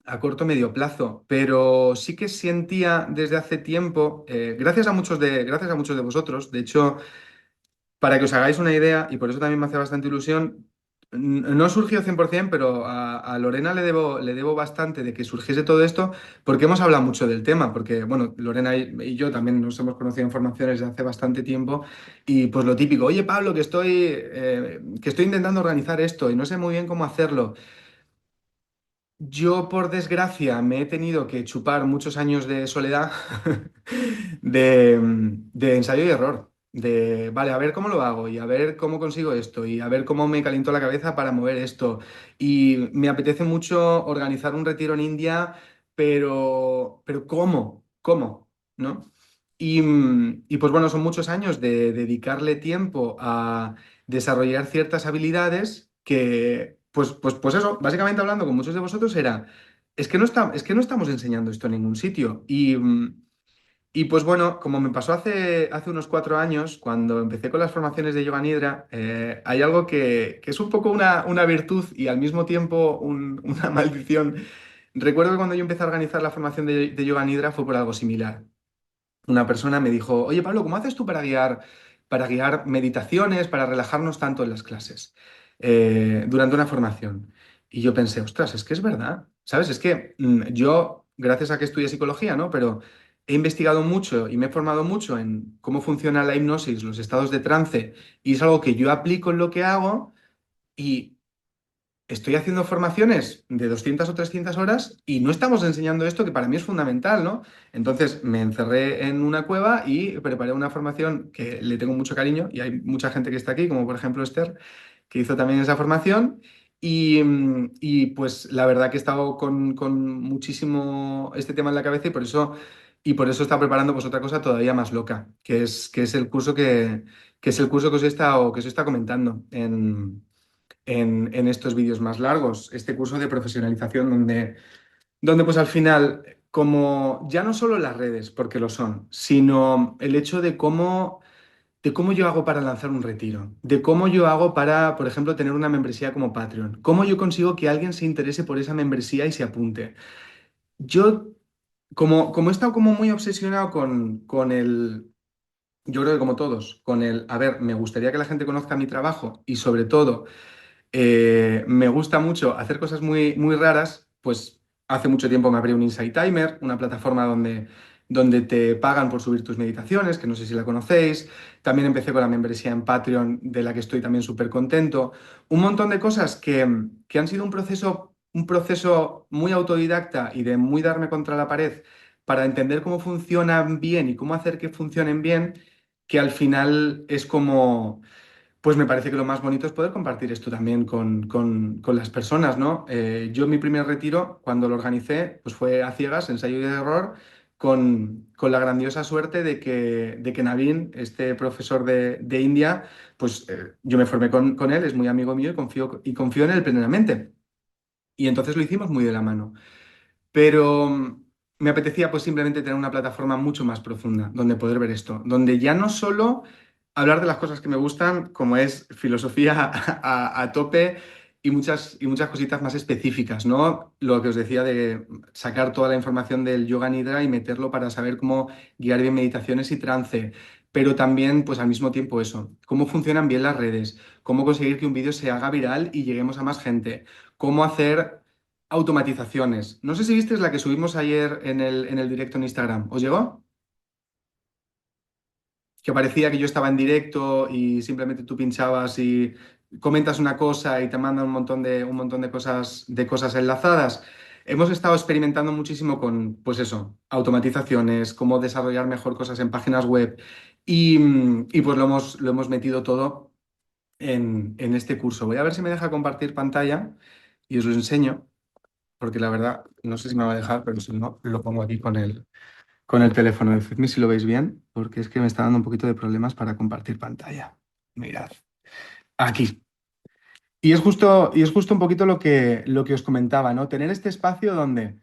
a corto o medio plazo, pero sí que sentía desde hace tiempo, gracias a muchos de vosotros, de hecho, para que os hagáis una idea, y por eso también me hace bastante ilusión, no surgió 100%, pero a Lorena le debo bastante de que surgiese todo esto, porque hemos hablado mucho del tema, porque, bueno, Lorena y yo también nos hemos conocido en formaciones desde hace bastante tiempo, y pues lo típico, oye Pablo, que estoy intentando organizar esto y no sé muy bien cómo hacerlo. Yo, por desgracia, me he tenido que chupar muchos años de soledad, de ensayo y error. De, vale, a ver cómo lo hago y a ver cómo consigo esto y a ver cómo me caliento la cabeza para mover esto. Y me apetece mucho organizar un retiro en India, pero ¿cómo? ¿Cómo? ¿No? Y pues bueno, son muchos años de dedicarle tiempo a desarrollar ciertas habilidades que, pues eso, básicamente hablando con muchos de vosotros era, es que no estamos enseñando esto en ningún sitio. Y pues bueno, como me pasó hace unos 4 años, cuando empecé con las formaciones de Yoga Nidra, hay algo que es un poco una virtud y al mismo tiempo una maldición. Recuerdo que cuando yo empecé a organizar la formación de Yoga Nidra fue por algo similar. Una persona me dijo, oye Pablo, ¿cómo haces tú para guiar meditaciones, para relajarnos tanto en las clases durante una formación? Y yo pensé, ostras, es que es verdad, ¿sabes? Es que yo, gracias a que estudié psicología, ¿no? Pero he investigado mucho y me he formado mucho en cómo funciona la hipnosis, los estados de trance, y es algo que yo aplico en lo que hago. Y estoy haciendo formaciones de 200 o 300 horas y no estamos enseñando esto que para mí es fundamental, ¿no? Entonces me encerré en una cueva y preparé una formación que le tengo mucho cariño y hay mucha gente que está aquí, como por ejemplo Esther, que hizo también esa formación. Y pues la verdad que he estado con muchísimo este tema en la cabeza y por eso está preparando pues otra cosa todavía más loca, que es el curso que es el curso que os he estado comentando en estos vídeos más largos, este curso de profesionalización donde pues al final, como ya no solo las redes, porque lo son, sino el hecho de cómo yo hago para lanzar un retiro, de cómo yo hago para, por ejemplo, tener una membresía como Patreon, cómo yo consigo que alguien se interese por esa membresía y se apunte. Yo, como he estado como muy obsesionado con el... Yo creo que como todos, con el, a ver, me gustaría que la gente conozca mi trabajo y sobre todo me gusta mucho hacer cosas muy, muy raras, pues hace mucho tiempo me abrí un Insight Timer, una plataforma donde te pagan por subir tus meditaciones, que no sé si la conocéis. También empecé con la membresía en Patreon, de la que estoy también súper contento. Un montón de cosas que han sido un proceso muy autodidacta y de muy darme contra la pared para entender cómo funcionan bien y cómo hacer que funcionen bien, que al final es como pues me parece que lo más bonito es poder compartir esto también con las personas, ¿no? Yo mi primer retiro, cuando lo organicé, pues fue a ciegas, ensayo y error, con la grandiosa suerte de que Naveen, este profesor de India, pues yo me formé con él, es muy amigo mío y confío en él plenamente. Y entonces lo hicimos muy de la mano. Pero me apetecía pues simplemente tener una plataforma mucho más profunda donde poder ver esto, donde ya no solo hablar de las cosas que me gustan, como es filosofía a tope y muchas cositas más específicas, ¿no? Lo que os decía de sacar toda la información del yoga nidra y meterlo para saber cómo guiar bien meditaciones y trance, pero también pues al mismo tiempo eso, cómo funcionan bien las redes, cómo conseguir que un vídeo se haga viral y lleguemos a más gente, cómo hacer automatizaciones. No sé si viste la que subimos ayer en el directo en Instagram. ¿Os llegó? Que parecía que yo estaba en directo y simplemente tú pinchabas y comentas una cosa y te manda un montón de cosas enlazadas. Hemos estado experimentando muchísimo con, pues eso, automatizaciones, cómo desarrollar mejor cosas en páginas web y pues lo hemos metido todo en este curso. Voy a ver si me deja compartir pantalla y os lo enseño, porque la verdad no sé si me va a dejar, pero si no, lo pongo aquí con el teléfono. Decidme si lo veis bien, porque es que me está dando un poquito de problemas para compartir pantalla. Mirad, aquí. Y es justo un poquito lo que os comentaba, ¿no? Tener este espacio donde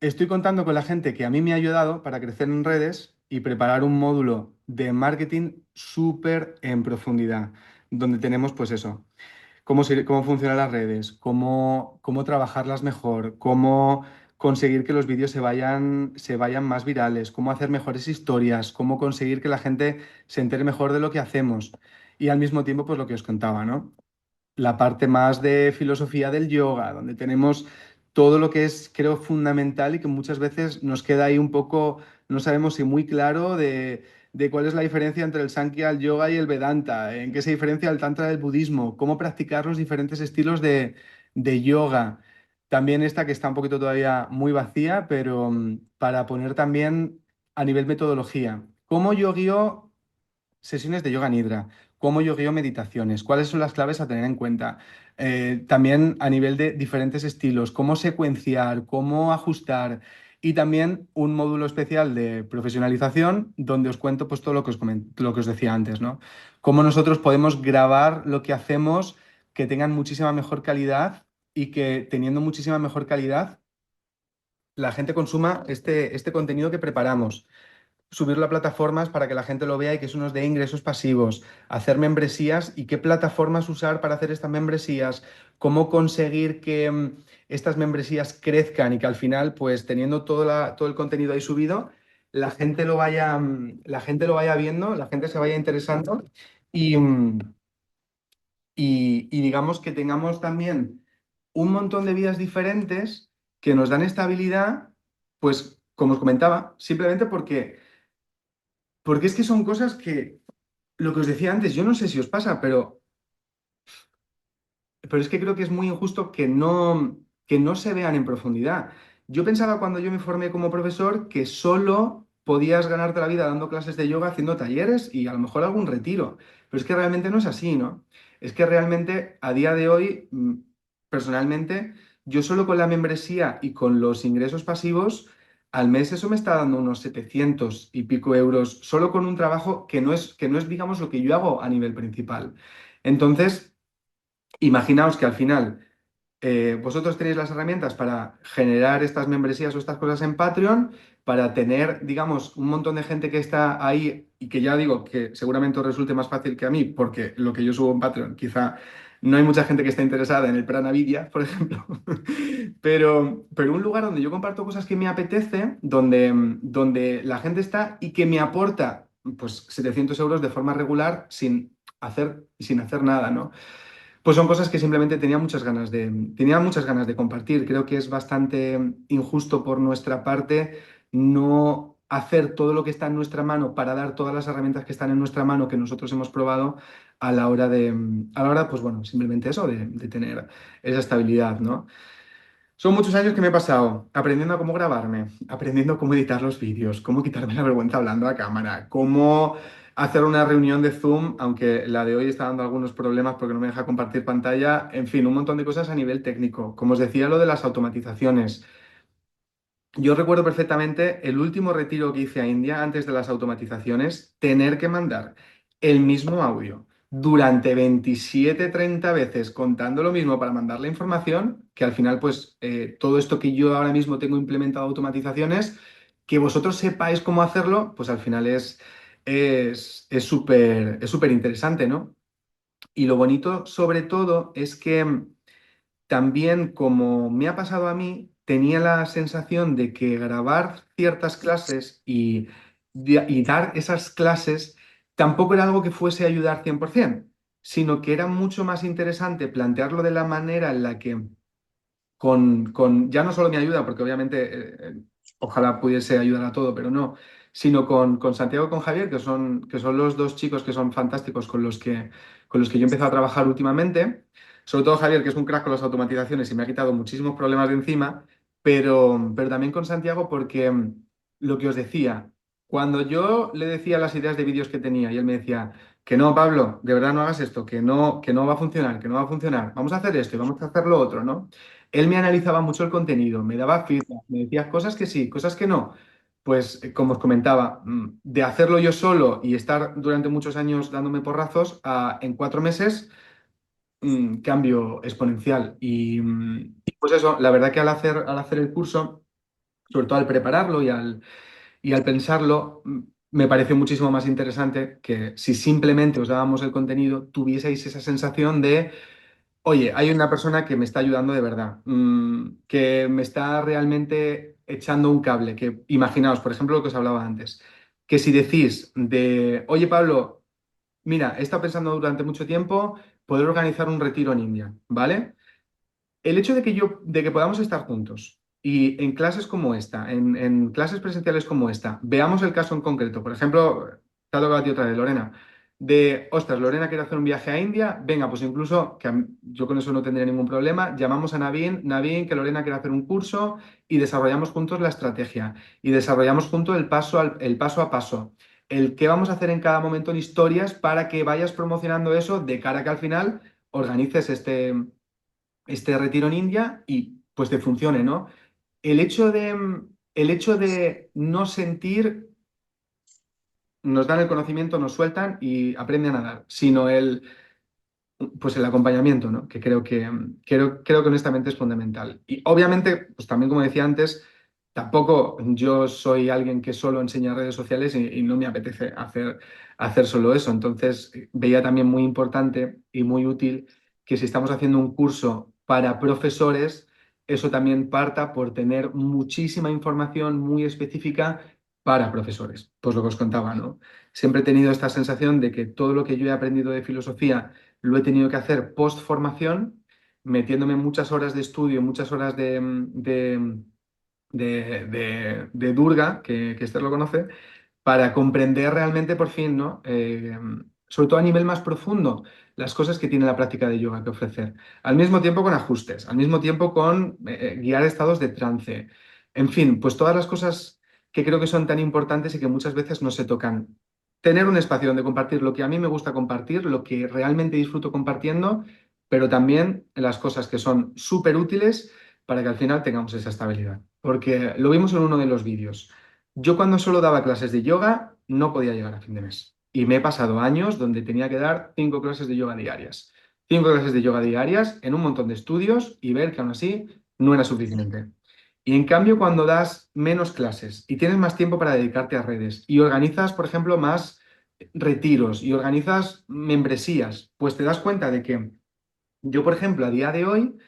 estoy contando con la gente que a mí me ha ayudado para crecer en redes y preparar un módulo de marketing súper en profundidad, donde tenemos pues eso, cómo funcionan las redes, cómo trabajarlas mejor, cómo conseguir que los vídeos se vayan más virales, cómo hacer mejores historias, cómo conseguir que la gente se entere mejor de lo que hacemos. Y al mismo tiempo, pues lo que os contaba, ¿no? La parte más de filosofía del yoga, donde tenemos todo lo que es, creo, fundamental y que muchas veces nos queda ahí un poco, no sabemos si muy claro de cuál es la diferencia entre el Sankhya, el yoga y el Vedanta, en qué se diferencia el Tantra del budismo, cómo practicar los diferentes estilos de yoga. También esta que está un poquito todavía muy vacía, pero para poner también a nivel metodología. ¿Cómo yo guío sesiones de yoga nidra? ¿Cómo yo guío meditaciones? ¿Cuáles son las claves a tener en cuenta? También a nivel de diferentes estilos, cómo secuenciar, cómo ajustar. Y también un módulo especial de profesionalización donde os cuento pues todo lo que os decía antes, ¿no? Cómo nosotros podemos grabar lo que hacemos que tengan muchísima mejor calidad y que teniendo muchísima mejor calidad la gente consuma este contenido que preparamos, subirlo a plataformas para que la gente lo vea y que eso nos dé ingresos pasivos, hacer membresías y qué plataformas usar para hacer estas membresías, cómo conseguir que estas membresías crezcan y que al final, pues teniendo todo el contenido ahí subido, la gente lo vaya viendo, la gente se vaya interesando y, y digamos que tengamos también un montón de vidas diferentes que nos dan estabilidad, pues como os comentaba, simplemente porque es que son cosas que, lo que os decía antes, yo no sé si os pasa, pero es que creo que es muy injusto que no se vean en profundidad. Yo pensaba cuando yo me formé como profesor que solo podías ganarte la vida dando clases de yoga, haciendo talleres y a lo mejor algún retiro. Pero es que realmente no es así, ¿no? Es que realmente a día de hoy, personalmente, yo solo con la membresía y con los ingresos pasivos, al mes eso me está dando unos 700 y pico euros solo con un trabajo que no es, digamos, lo que yo hago a nivel principal. Entonces, imaginaos que al final vosotros tenéis las herramientas para generar estas membresías o estas cosas en Patreon, para tener, digamos, un montón de gente que está ahí y que ya digo que seguramente os resulte más fácil que a mí, porque lo que yo subo en Patreon, quizá no hay mucha gente que esté interesada en el Prana Vidya, por ejemplo, pero un lugar donde yo comparto cosas que me apetece, donde la gente está y que me aporta pues 700 euros de forma regular sin hacer nada, ¿no? Pues son cosas que simplemente tenía muchas ganas de compartir. Creo que es bastante injusto por nuestra parte no hacer todo lo que está en nuestra mano para dar todas las herramientas que están en nuestra mano que nosotros hemos probado a la hora, pues bueno, simplemente eso, de tener esa estabilidad, ¿no? Son muchos años que me he pasado aprendiendo a cómo grabarme, aprendiendo cómo editar los vídeos, cómo quitarme la vergüenza hablando a cámara, cómo hacer una reunión de Zoom, aunque la de hoy está dando algunos problemas porque no me deja compartir pantalla, en fin, un montón de cosas a nivel técnico. Como os decía, lo de las automatizaciones. Yo recuerdo perfectamente el último retiro que hice a India antes de las automatizaciones, tener que mandar el mismo audio durante 27 30 veces contando lo mismo para mandar la información, que al final pues todo esto que yo ahora mismo tengo implementado automatizaciones, que vosotros sepáis cómo hacerlo, pues al final es súper interesante, ¿no? Y lo bonito sobre todo es que también, como me ha pasado a mí, tenía la sensación de que grabar ciertas clases y dar esas clases tampoco era algo que fuese a ayudar 100%, sino que era mucho más interesante plantearlo de la manera en la que ya no solo mi ayuda, porque obviamente ojalá pudiese ayudar a todo, pero no, sino con Santiago y con Javier, que son los dos chicos que son fantásticos con los que yo he empezado a trabajar últimamente. Sobre todo Javier, que es un crack con las automatizaciones y me ha quitado muchísimos problemas de encima, pero también con Santiago porque lo que os decía, cuando yo le decía las ideas de vídeos que tenía y él me decía, que no, Pablo, de verdad no hagas esto, que no va a funcionar, que no va a funcionar, vamos a hacer esto y vamos a hacer lo otro, ¿no? Él me analizaba mucho el contenido, me daba feedback, me decía cosas que sí, cosas que no. Pues, como os comentaba, de hacerlo yo solo y estar durante muchos años dándome porrazos, a en 4 meses, cambio exponencial. Y pues eso, la verdad que al hacer el curso, sobre todo al prepararlo y al pensarlo, me pareció muchísimo más interesante que si simplemente os dábamos el contenido, tuvieseis esa sensación de oye, hay una persona que me está ayudando de verdad, que me está realmente echando un cable, que imaginaos, por ejemplo, lo que os hablaba antes, que si decís oye Pablo, mira, he estado pensando durante mucho tiempo poder organizar un retiro en India, ¿vale? El hecho de que podamos estar juntos y en clases como esta, en clases presenciales como esta, veamos el caso en concreto. Por ejemplo, te ha tocado a ti otra vez, Lorena, ostras, Lorena quiere hacer un viaje a India, venga, pues incluso, yo con eso no tendría ningún problema, llamamos a Naveen, Naveen, que Lorena quiere hacer un curso y desarrollamos juntos la estrategia y desarrollamos juntos el paso a paso. El qué vamos a hacer en cada momento en historias para que vayas promocionando eso de cara a que al final organices este retiro en India y pues te funcione, ¿no? El hecho de no sentir, nos dan el conocimiento, nos sueltan y aprenden a dar, sino pues el acompañamiento, ¿no? Que creo que honestamente es fundamental. Y obviamente, pues también como decía antes, Tampoco yo soy alguien que solo enseña redes sociales y no me apetece hacer solo eso. Entonces, veía también muy importante y muy útil que si estamos haciendo un curso para profesores, eso también parta por tener muchísima información muy específica para profesores. Pues lo que os contaba, ¿no? Siempre he tenido esta sensación de que todo lo que yo he aprendido de filosofía lo he tenido que hacer post formación, metiéndome muchas horas de estudio, muchas horas de Durga, que Esther lo conoce, para comprender realmente por fin, ¿no? Sobre todo a nivel más profundo, las cosas que tiene la práctica de yoga que ofrecer. Al mismo tiempo con ajustes, al mismo tiempo con guiar estados de trance. En fin, pues todas las cosas que creo que son tan importantes y que muchas veces no se tocan. Tener un espacio donde compartir lo que a mí me gusta compartir, lo que realmente disfruto compartiendo, pero también las cosas que son súper útiles para que al final tengamos esa estabilidad. Porque lo vimos en uno de los vídeos. Yo cuando solo daba clases de yoga no podía llegar a fin de mes. Y me he pasado años donde tenía que dar 5 clases de yoga diarias. 5 clases de yoga diarias en un montón de estudios y ver que aún así no era suficiente. Y en cambio, cuando das menos clases y tienes más tiempo para dedicarte a redes y organizas, por ejemplo, más retiros y organizas membresías, pues te das cuenta de que yo, por ejemplo, a día de hoy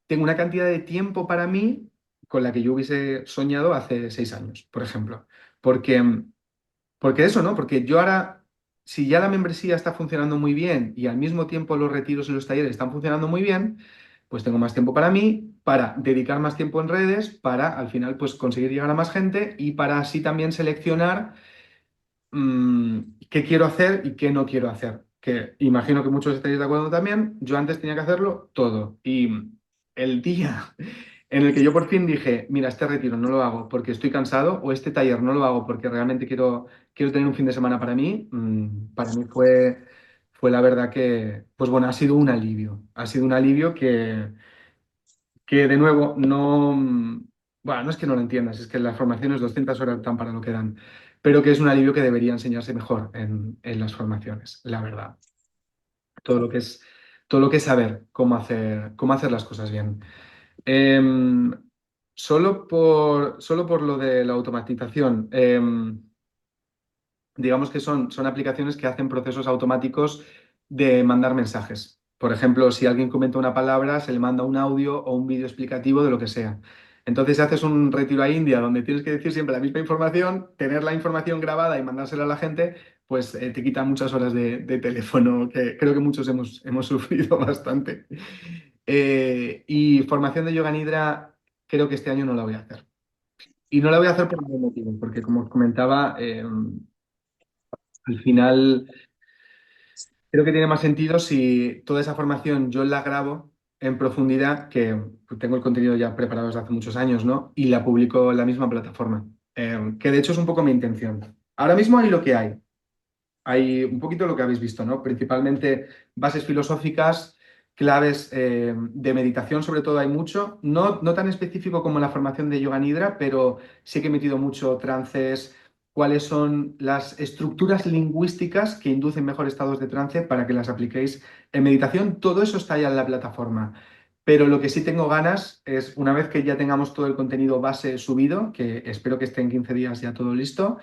tengo una cantidad de tiempo para mí con la que yo hubiese soñado hace 6 años, por ejemplo. Porque, porque eso, ¿no? Porque yo ahora, si ya la membresía está funcionando muy bien y al mismo tiempo los retiros y los talleres están funcionando muy bien, pues tengo más tiempo para mí, para dedicar más tiempo en redes, para al final pues conseguir llegar a más gente y para así también seleccionar qué quiero hacer y qué no quiero hacer. Que imagino que muchos estaréis de acuerdo también. Yo antes tenía que hacerlo todo. Y el día en el que yo por fin dije, mira, este retiro no lo hago porque estoy cansado o este taller no lo hago porque realmente quiero tener un fin de semana para mí, para mí fue la verdad que, pues bueno, ha sido un alivio. Ha sido un alivio que de nuevo no, bueno, no es que no lo entiendas, es que las formaciones 200 horas dan para lo que dan, pero que es un alivio que debería enseñarse mejor en las formaciones, la verdad. Todo lo que es, todo lo que es saber cómo hacer las cosas bien. Em, solo por lo de la automatización. Digamos que son aplicaciones que hacen procesos automáticos de mandar mensajes. Por ejemplo, si alguien comenta una palabra, se le manda un audio o un vídeo explicativo de lo que sea. Entonces, si haces un retiro a India donde tienes que decir siempre la misma información, tener la información grabada y mandársela a la gente, pues te quita muchas horas de teléfono, que creo que muchos hemos sufrido bastante. Y formación de yoga nidra, creo que este año no la voy a hacer. Y no la voy a hacer por ningún motivo, porque como os comentaba, al final, creo que tiene más sentido si toda esa formación yo la grabo en profundidad, que tengo el contenido ya preparado desde hace muchos años, ¿no? Y la publico en la misma plataforma, que de hecho es un poco mi intención. Ahora mismo hay lo que hay. Hay un poquito lo que habéis visto, ¿no? Principalmente bases filosóficas, claves de meditación, sobre todo hay mucho. No tan específico como la formación de Yoga Nidra, pero sí que he metido mucho trances, cuáles son las estructuras lingüísticas que inducen mejor estados de trance para que las apliquéis en meditación. Todo eso está ya en la plataforma. Pero lo que sí tengo ganas es, una vez que ya tengamos todo el contenido base subido, que espero que esté en 15 días ya todo listo,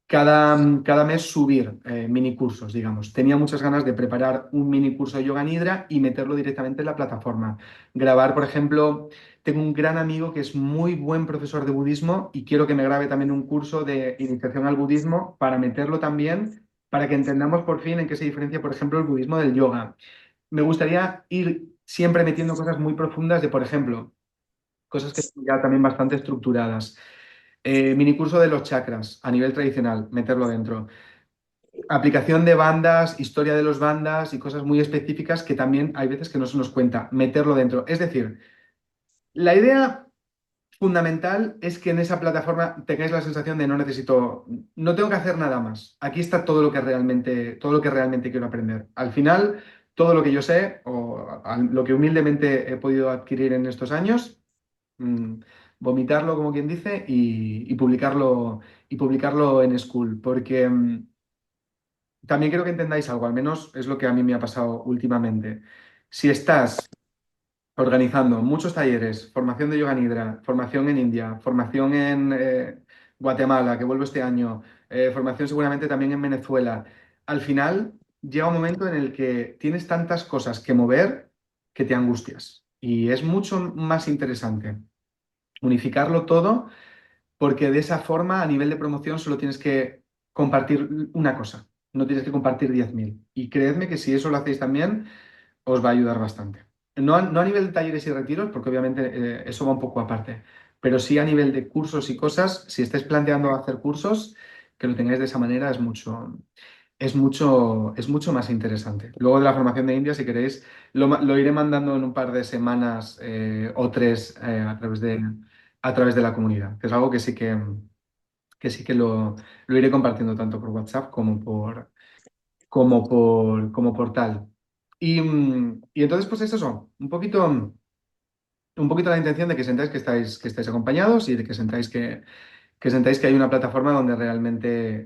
cada mes subir mini cursos, digamos. Tenía muchas ganas de preparar un mini curso de yoga nidra y meterlo directamente en la plataforma. Grabar, por ejemplo, tengo un gran amigo que es muy buen profesor de budismo y quiero que me grabe también un curso de iniciación al budismo para meterlo también, para que entendamos por fin en qué se diferencia, por ejemplo, el budismo del yoga. Me gustaría ir siempre metiendo cosas muy profundas de, por ejemplo, cosas que son ya también bastante estructuradas. Minicurso de los chakras a nivel tradicional, meterlo dentro. Aplicación de bandas, historia de los bandas y cosas muy específicas que también hay veces que no se nos cuenta, meterlo dentro. Es decir, la idea fundamental es que en esa plataforma tengáis la sensación de no tengo que hacer nada más. Aquí está todo lo que realmente quiero aprender. Al final, todo lo que yo sé o lo que humildemente he podido adquirir en estos años, mm, vomitarlo, como quien dice, y publicarlo en School, porque también quiero que entendáis algo, al menos es lo que a mí me ha pasado últimamente. Si estás organizando muchos talleres, formación de yoga nidra, formación en India, formación en Guatemala, que vuelvo este año, formación seguramente también en Venezuela. Al final llega un momento en el que tienes tantas cosas que mover que te angustias. Y es mucho más interesante unificarlo todo porque de esa forma, a nivel de promoción, solo tienes que compartir una cosa, no tienes que compartir 10.000. Y creedme que si eso lo hacéis también, os va a ayudar bastante. No a nivel de talleres y retiros, porque obviamente eso va un poco aparte, pero sí a nivel de cursos y cosas, si estáis planteando hacer cursos, que lo tengáis de esa manera es mucho más interesante. Luego de la formación de India, si queréis, lo iré mandando en un par de semanas o tres a través de la comunidad, que es algo que sí que lo iré compartiendo tanto por WhatsApp como por tal. Y entonces, pues es eso, un poquito la intención de que sentáis que estáis acompañados y de que sentáis que hay una plataforma donde realmente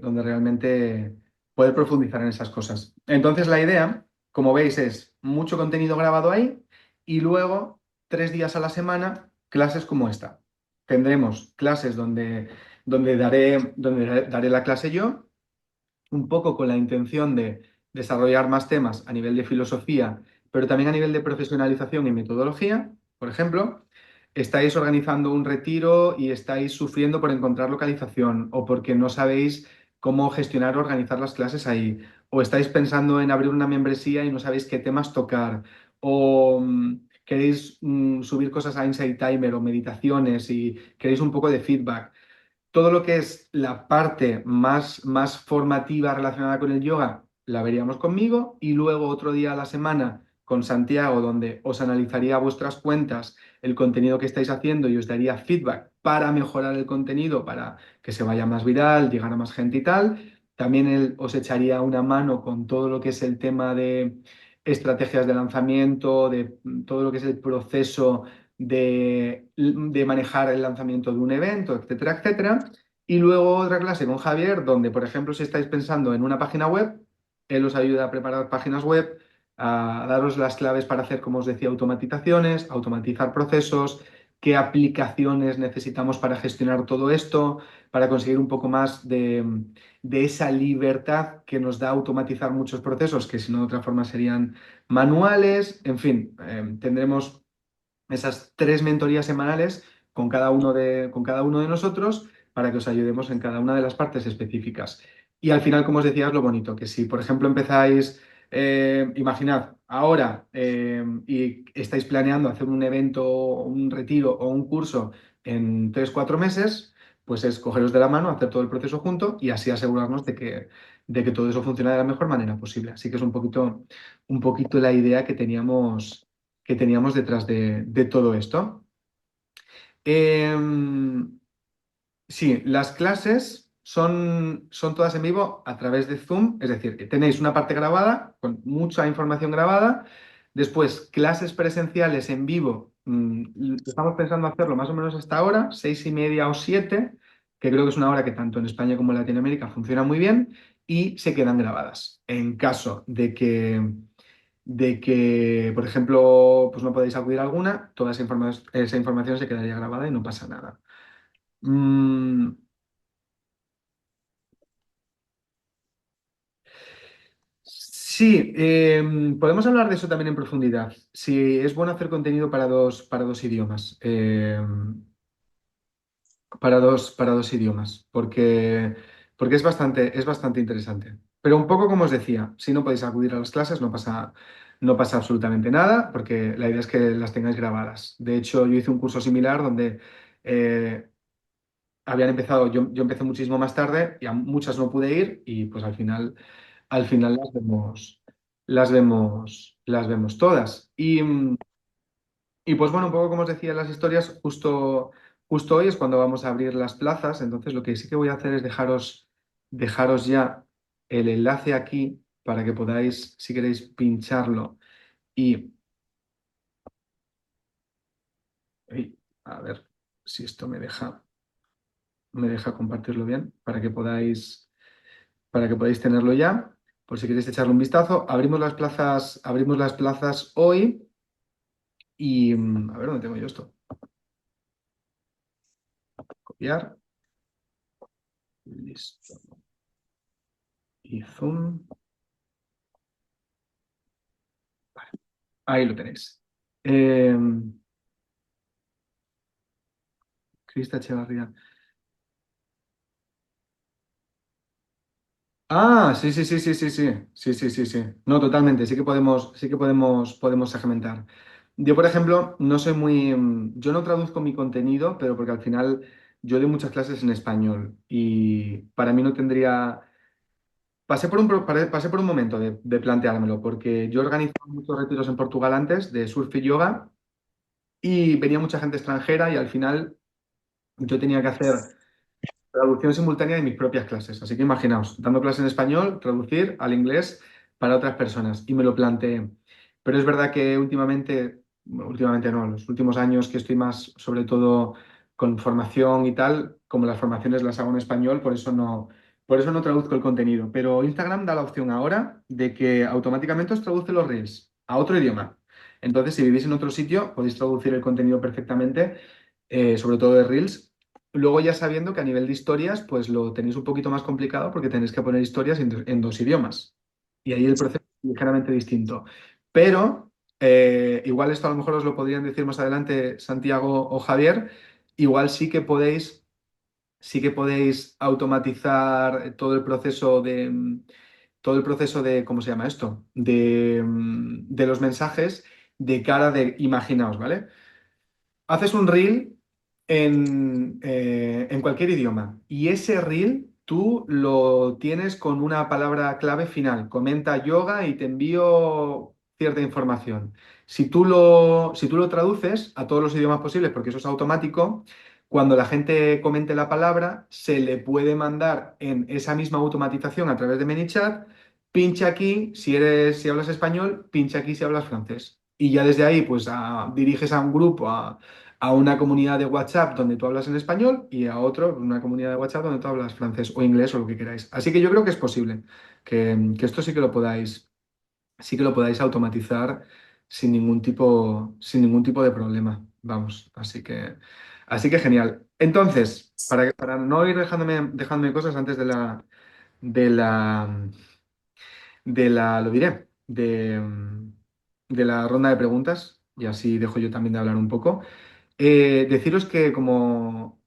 poder profundizar en esas cosas. Entonces, la idea, como veis, es mucho contenido grabado ahí y luego 3 días a la semana, clases como esta. Tendremos clases donde daré la clase yo un poco con la intención de desarrollar más temas a nivel de filosofía, pero también a nivel de profesionalización y metodología. Por ejemplo, estáis organizando un retiro y estáis sufriendo por encontrar localización o porque no sabéis cómo gestionar o organizar las clases ahí, o estáis pensando en abrir una membresía y no sabéis qué temas tocar, o queréis subir cosas a Insight Timer o meditaciones y queréis un poco de feedback. Todo lo que es la parte más formativa relacionada con el yoga la veríamos conmigo y luego otro día a la semana con Santiago donde os analizaría vuestras cuentas, el contenido que estáis haciendo y os daría feedback para mejorar el contenido, para que se vaya más viral, llegar a más gente y tal. También él os echaría una mano con todo lo que es el tema de estrategias de lanzamiento, de todo lo que es el proceso de manejar el lanzamiento de un evento, etcétera, etcétera. Y luego otra clase con Javier, donde, por ejemplo, si estáis pensando en una página web, él os ayuda a preparar páginas web, a daros las claves para hacer, como os decía, automatizaciones, automatizar procesos, qué aplicaciones necesitamos para gestionar todo esto, para conseguir un poco más de esa libertad que nos da automatizar muchos procesos que si no de otra forma serían manuales. En fin, tendremos esas 3 mentorías semanales con cada uno de nosotros para que os ayudemos en cada una de las partes específicas. Y al final, como os decía, es lo bonito, que si, por ejemplo, empezáis, imaginad, ahora y estáis planeando hacer un evento, un retiro o un curso en 3, 4 meses, pues es cogeros de la mano, hacer todo el proceso junto y así asegurarnos de que todo eso funcione de la mejor manera posible. Así que es un poquito la idea que teníamos detrás de todo esto. Em, sí, las clases son todas en vivo a través de Zoom, es decir, que tenéis una parte grabada con mucha información grabada, después clases presenciales en vivo, estamos pensando hacerlo más o menos hasta ahora, 6:30 o 7, que creo que es una hora que tanto en España como en Latinoamérica funciona muy bien y se quedan grabadas. En caso de que, por ejemplo, pues no podéis acudir a alguna, toda esa información se quedaría grabada y no pasa nada. Mm, sí, podemos hablar de eso también en profundidad. Sí, es bueno hacer contenido para dos idiomas. Para dos idiomas, porque es bastante interesante. Pero un poco como os decía, si no podéis acudir a las clases, no pasa absolutamente nada, porque la idea es que las tengáis grabadas. De hecho, yo hice un curso similar donde eh, habían empezado, yo empecé muchísimo más tarde y a muchas no pude ir y pues al final las vemos todas. Y pues bueno, un poco como os decía en las historias, justo hoy es cuando vamos a abrir las plazas, entonces lo que sí que voy a hacer es dejaros ya el enlace aquí para que podáis, si queréis, pincharlo y, y a ver si esto me deja compartirlo bien para que podáis tenerlo ya, por si queréis echarle un vistazo. Abrimos las plazas hoy. Y a ver dónde tengo yo esto. Copiar. Listo. Y zoom. Ahí lo tenéis. Eh, Crista Echevarría. Ah, sí, sí, sí, sí, sí, sí, sí, sí, sí, sí. No, totalmente. Podemos segmentar. Yo, por ejemplo, no soy muy, yo no traduzco mi contenido, pero porque al final yo doy muchas clases en español y para mí no tendría. Pasé por un momento de planteármelo, porque yo organizaba muchos retiros en Portugal antes de surf y yoga y venía mucha gente extranjera y al final yo tenía que hacer traducción simultánea de mis propias clases. Así que imaginaos, dando clases en español, traducir al inglés para otras personas. Y me lo planteé. Pero es verdad que últimamente, bueno, últimamente no, los últimos años que estoy más, sobre todo con formación y tal, como las formaciones las hago en español, por eso no traduzco el contenido. Pero Instagram da la opción ahora de que automáticamente os traduce los reels a otro idioma. Entonces, si vivís en otro sitio, podéis traducir el contenido perfectamente, sobre todo de reels. Luego ya sabiendo que a nivel de historias, pues lo tenéis un poquito más complicado porque tenéis que poner historias en dos idiomas. Y ahí el proceso es ligeramente distinto. Pero igual esto a lo mejor os lo podrían decir más adelante Santiago o Javier. Igual sí que podéis automatizar todo el proceso de, ¿cómo se llama esto? De los mensajes de cara de, imaginaos, ¿vale? Haces un reel en cualquier idioma y ese reel tú lo tienes con una palabra clave final. Comenta yoga y te envío cierta información. Si tú lo traduces a todos los idiomas posibles, porque eso es automático, cuando la gente comente la palabra, se le puede mandar en esa misma automatización a través de ManyChat. Pincha aquí si hablas español, pincha aquí si hablas francés. Y ya desde ahí, pues diriges a un grupo, a una comunidad de WhatsApp donde tú hablas en español y a otro, una comunidad de WhatsApp donde tú hablas francés o inglés o lo que queráis. Así que yo creo que es posible que esto sí que lo podáis automatizar sin ningún tipo de problema. Vamos, así que genial. Entonces, para no ir dejándome cosas antes de la, lo diré, de la ronda de preguntas, y así dejo yo también de hablar un poco. Deciros que como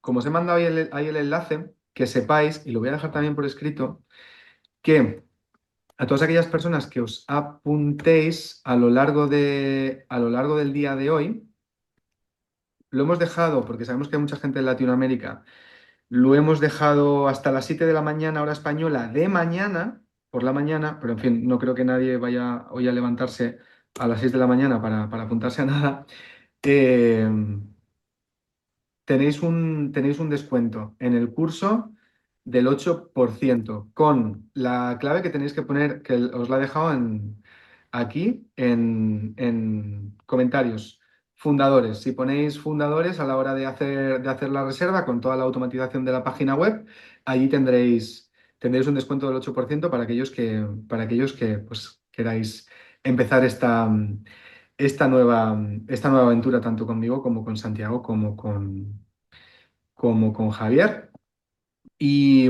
os he mandado ahí el enlace, que sepáis, y lo voy a dejar también por escrito, que a todas aquellas personas que os apuntéis a lo largo del día de hoy, lo hemos dejado, porque sabemos que hay mucha gente en Latinoamérica, lo hemos dejado hasta las 7 de la mañana, hora española, de mañana, por la mañana, pero en fin, no creo que nadie vaya hoy a levantarse a las 6 de la mañana para apuntarse a nada. Eh, tenéis un descuento en el curso del 8% con la clave que tenéis que poner, que os la he dejado aquí en comentarios. Fundadores. Si ponéis fundadores a la hora de hacer la reserva con toda la automatización de la página web, allí tendréis un descuento del 8% para aquellos que pues, queráis empezar esta nueva aventura tanto conmigo como con Santiago como con Javier. Y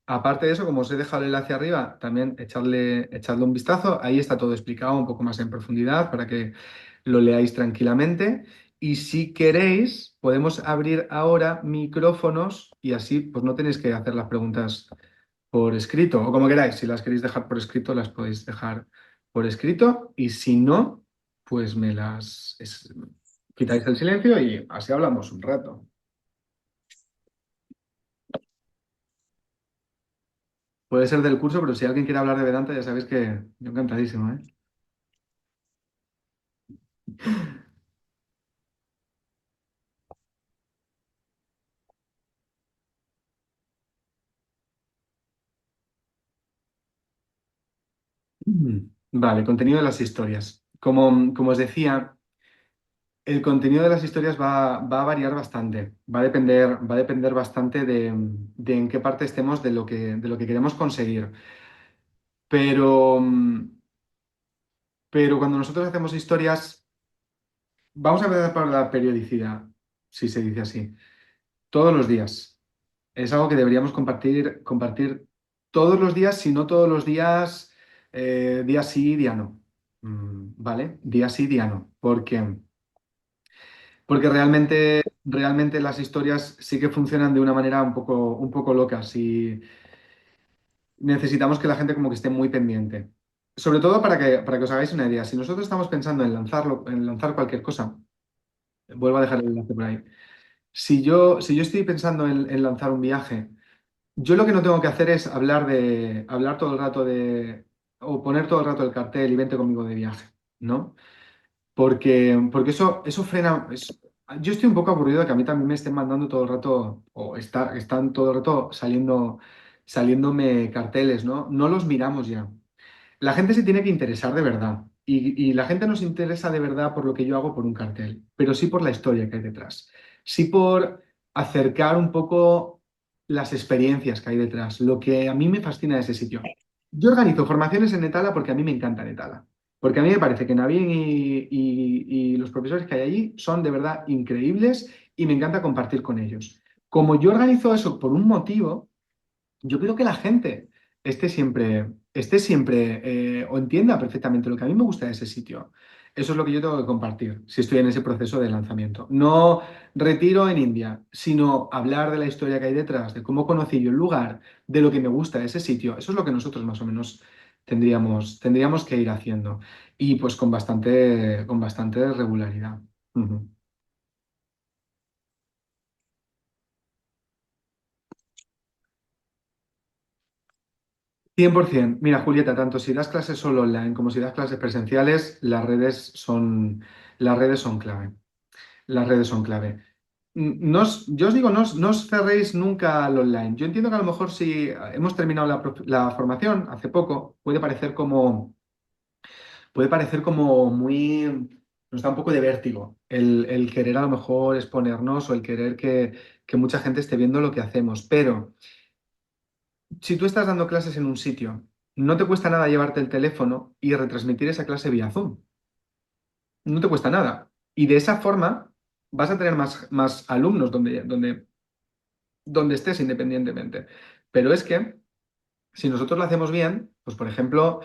aparte de eso, como os he dejado el enlace arriba, también echadle un vistazo. Ahí está todo explicado un poco más en profundidad para que lo leáis tranquilamente. Y si queréis, podemos abrir ahora micrófonos y así pues no tenéis que hacer las preguntas por escrito o como queráis. Si las queréis dejar por escrito, las podéis dejar por escrito. Y si no, pues quitáis el silencio y así hablamos un rato. Puede ser del curso, pero si alguien quiere hablar de Vedanta, ya sabéis que yo encantadísimo, ¿eh? Vale, contenido de las historias. Como os decía, el contenido de las historias va a variar bastante. Va a depender bastante de en qué parte estemos de lo que queremos conseguir. Pero pero cuando nosotros hacemos historias, vamos a empezar por la periodicidad, si se dice así, todos los días. Es algo que deberíamos compartir todos los días, si no todos los días, día sí, día no. ¿Vale? Día sí, día no. Porque realmente las historias sí que funcionan de una manera un poco loca. Y necesitamos que la gente como que esté muy pendiente. Sobre todo para que os hagáis una idea. Si nosotros estamos pensando en lanzarlo, en lanzar cualquier cosa, vuelvo a dejar el enlace por ahí. Si yo estoy pensando en lanzar un viaje, yo lo que no tengo que hacer es hablar todo el rato o poner todo el rato el cartel y vente conmigo de viaje, ¿no? Porque eso frena. Yo estoy un poco aburrido de que a mí también me estén mandando todo el rato, están todo el rato saliéndome carteles, ¿no? No los miramos ya. La gente se tiene que interesar de verdad. Y la gente no se interesa de verdad por lo que yo hago por un cartel, pero sí por la historia que hay detrás. Sí por acercar un poco las experiencias que hay detrás, lo que a mí me fascina de ese sitio. Yo organizo formaciones en Netala porque a mí me encanta Netala. Porque a mí me parece que Navien y los profesores que hay allí son de verdad increíbles y me encanta compartir con ellos. Como yo organizo eso por un motivo, yo quiero que la gente esté siempre o entienda perfectamente lo que a mí me gusta de ese sitio. Eso es lo que yo tengo que compartir si estoy en ese proceso de lanzamiento. No retiro en India, sino hablar de la historia que hay detrás, de cómo conocí yo el lugar, de lo que me gusta de ese sitio. Eso es lo que nosotros más o menos tendríamos que ir haciendo. Y pues con bastante regularidad. Ujú. 100%. Mira, Julieta, tanto si das clases solo online como si das clases presenciales, las redes son clave. Las redes son clave. Yo os digo, no os cerréis nunca al online. Yo entiendo que a lo mejor si hemos terminado la formación hace poco, puede parecer como nos da un poco de vértigo el querer a lo mejor exponernos o el querer que mucha gente esté viendo lo que hacemos. Pero si tú estás dando clases en un sitio, no te cuesta nada llevarte el teléfono y retransmitir esa clase vía Zoom. No te cuesta nada. Y de esa forma vas a tener más alumnos donde estés independientemente. Pero es que si nosotros lo hacemos bien, pues por ejemplo,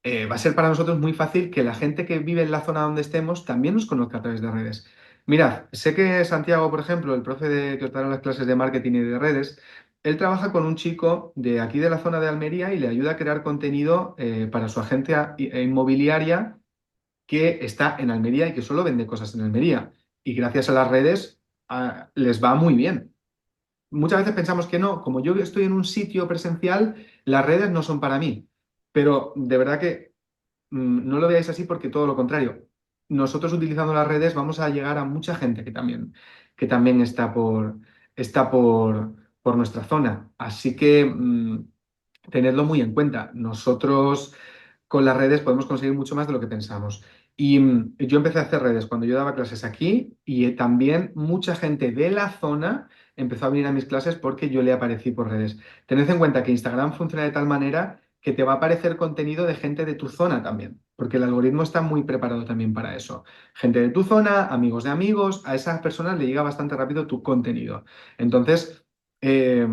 va a ser para nosotros muy fácil que la gente que vive en la zona donde estemos también nos conozca a través de redes. Mirad, sé que Santiago, por ejemplo, el profe que os dará las clases de marketing y de redes, él trabaja con un chico de aquí de la zona de Almería y le ayuda a crear contenido para su agencia inmobiliaria que está en Almería y que solo vende cosas en Almería. Y gracias a las redes, les va muy bien. Muchas veces pensamos que no, como yo estoy en un sitio presencial, las redes no son para mí. Pero de verdad que no lo veáis así porque todo lo contrario. Nosotros utilizando las redes vamos a llegar a mucha gente que también está por nuestra zona. Así que tenedlo muy en cuenta. Nosotros con las redes podemos conseguir mucho más de lo que pensamos. Y yo empecé a hacer redes cuando yo daba clases aquí y también mucha gente de la zona empezó a venir a mis clases porque yo le aparecí por redes. Tened en cuenta que Instagram funciona de tal manera que te va a aparecer contenido de gente de tu zona también, porque el algoritmo está muy preparado también para eso. Gente de tu zona, amigos de amigos, a esas personas le llega bastante rápido tu contenido. Entonces, pues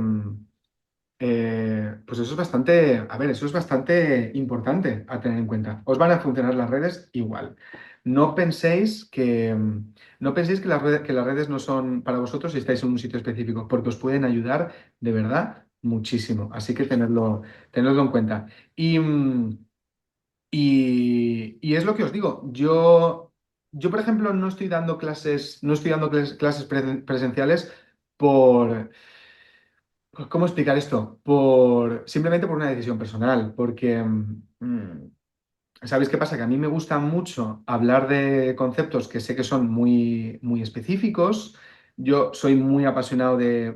eso es a ver, eso es bastante importante a tener en cuenta. Os van a funcionar las redes igual. No penséis que que las redes no son para vosotros si estáis en un sitio específico, porque os pueden ayudar de verdad muchísimo. Así que tenedlo en cuenta. Y es lo que os digo. Yo, por ejemplo, no estoy dando clases presenciales por ¿cómo explicar esto? Simplemente por una decisión personal, porque ¿sabéis qué pasa? Que a mí me gusta mucho hablar de conceptos que sé que son muy específicos. Yo soy muy apasionado de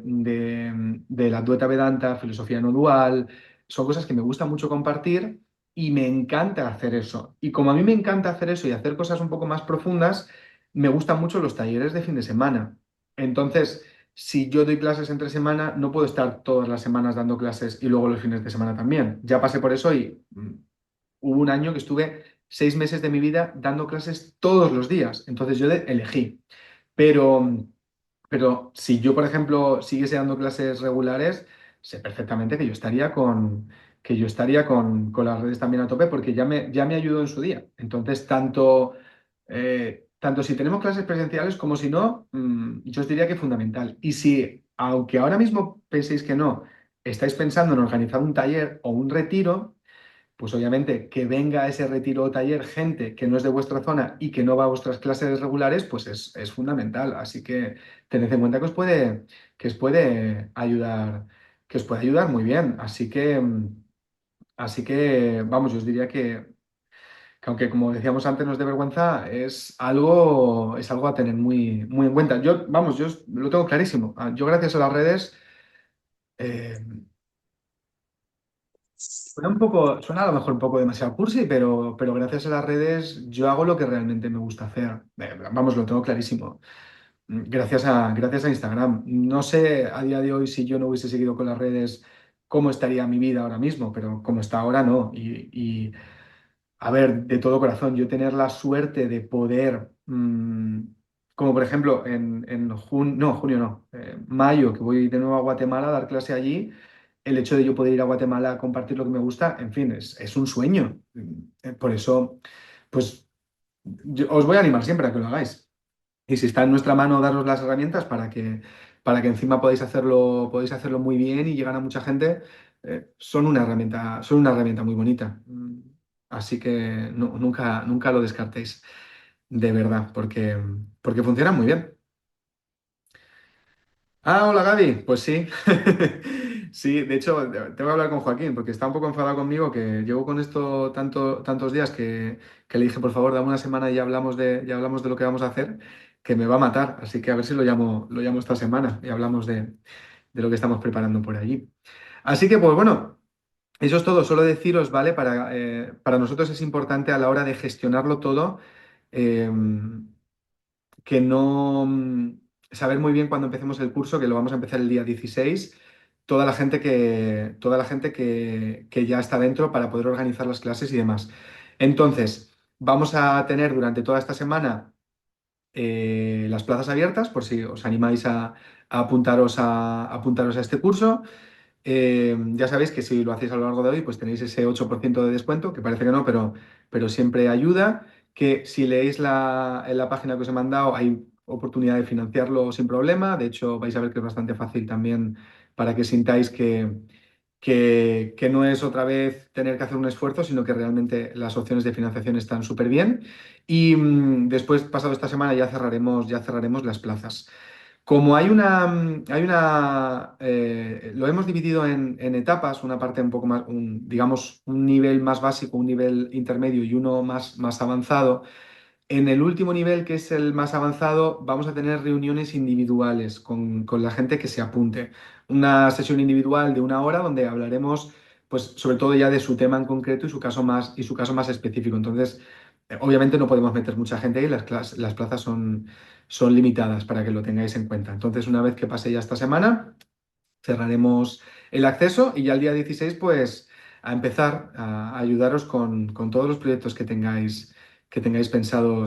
la Advaita Vedanta, filosofía no dual. Son cosas que me gusta mucho compartir y me encanta hacer eso. Y como a mí me encanta hacer eso y hacer cosas un poco más profundas, me gustan mucho los talleres de fin de semana. Entonces, si yo doy clases entre semana, no puedo estar todas las semanas dando clases y luego los fines de semana también. Ya pasé por eso y hubo un año que estuve 6 meses de mi vida dando clases todos los días. Entonces yo elegí. Pero, pero si yo, por ejemplo, siguiese dando clases regulares, sé perfectamente que yo estaría con las redes también a tope porque ya me ayudó en su día. Entonces, tanto si tenemos clases presenciales como si no, yo os diría que fundamental. Y si, aunque ahora mismo penséis que no, estáis pensando en organizar un taller o un retiro, pues obviamente que venga a ese retiro o taller gente que no es de vuestra zona y que no va a vuestras clases regulares, pues es fundamental. Así que tened en cuenta que os puede ayudar muy bien. Así que, vamos, yo os diría que aunque como decíamos antes nos dé vergüenza, es algo a tener muy, muy en cuenta. Yo, vamos, yo lo tengo clarísimo. Yo gracias a las redes, eh, suena a lo mejor un poco demasiado cursi, pero gracias a las redes yo hago lo que realmente me gusta hacer. Vamos, lo tengo clarísimo. Gracias a Instagram. No sé a día de hoy si yo no hubiese seguido con las redes, cómo estaría mi vida ahora mismo, pero como está ahora, no. Y a ver, de todo corazón, yo tener la suerte de poder, como por ejemplo en junio, no, junio no, mayo, que voy de nuevo a Guatemala a dar clase allí, el hecho de yo poder ir a Guatemala a compartir lo que me gusta, en fin, es un sueño. Por eso, pues os voy a animar siempre a que lo hagáis. Y si está en nuestra mano daros las herramientas para que encima podéis hacerlo muy bien y llegar a mucha gente, son una herramienta muy bonita. Así que nunca, nunca lo descartéis, de verdad, porque funciona muy bien. Hola Gaby, pues sí. Sí, de hecho, tengo que hablar con Joaquín porque está un poco enfadado conmigo que llevo con esto tantos días que le dije, por favor, dame una semana y ya hablamos de lo que vamos a hacer, que me va a matar. Así que a ver si lo llamo esta semana y hablamos de lo que estamos preparando por allí. Así que, pues bueno, eso es todo. Solo deciros, ¿vale? Para nosotros es importante a la hora de gestionarlo todo. eh, que no saber muy bien cuando empecemos el curso, que lo vamos a empezar el día 16, toda la gente que ya está dentro para poder organizar las clases y demás. Entonces, vamos a tener durante toda esta semana las plazas abiertas por si os animáis a apuntaros a este curso. Ya sabéis que si lo hacéis a lo largo de hoy, pues tenéis ese 8% de descuento, que parece que no, pero siempre ayuda. Que si leéis en la página que os he mandado, hay oportunidad de financiarlo sin problema. De hecho, vais a ver que es bastante fácil también para que sintáis que no es otra vez tener que hacer un esfuerzo, sino que realmente las opciones de financiación están súper bien. Y después, pasado esta semana, ya cerraremos las plazas. Como lo hemos dividido en etapas, una parte un poco más, digamos, un nivel más básico, un nivel intermedio y uno más avanzado. En el último nivel, que es el más avanzado, vamos a tener reuniones individuales con la gente que se apunte. Una sesión individual de 1 hora donde hablaremos, pues, sobre todo ya de su tema en concreto y su caso más específico. Entonces, obviamente no podemos meter mucha gente ahí, las plazas son limitadas para que lo tengáis en cuenta. Entonces, una vez que pase ya esta semana, cerraremos el acceso y ya el día 16 pues, a empezar a ayudaros con todos los proyectos que tengáis pensado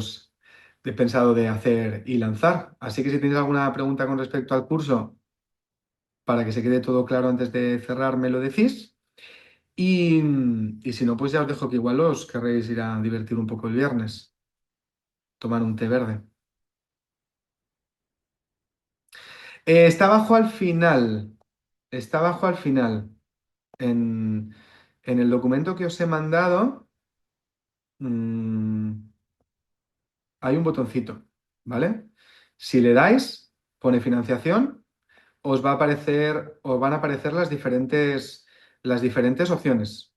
de hacer y lanzar. Así que si tenéis alguna pregunta con respecto al curso, para que se quede todo claro antes de cerrar, me lo decís. Y si no, pues ya os dejo que igual os querréis ir a divertir un poco el viernes, tomar un té verde. Está abajo al final. Está abajo al final. En el documento que os he mandado, mm, hay un botoncito, ¿vale? Si le dais, pone financiación, os van a aparecer las diferentes opciones.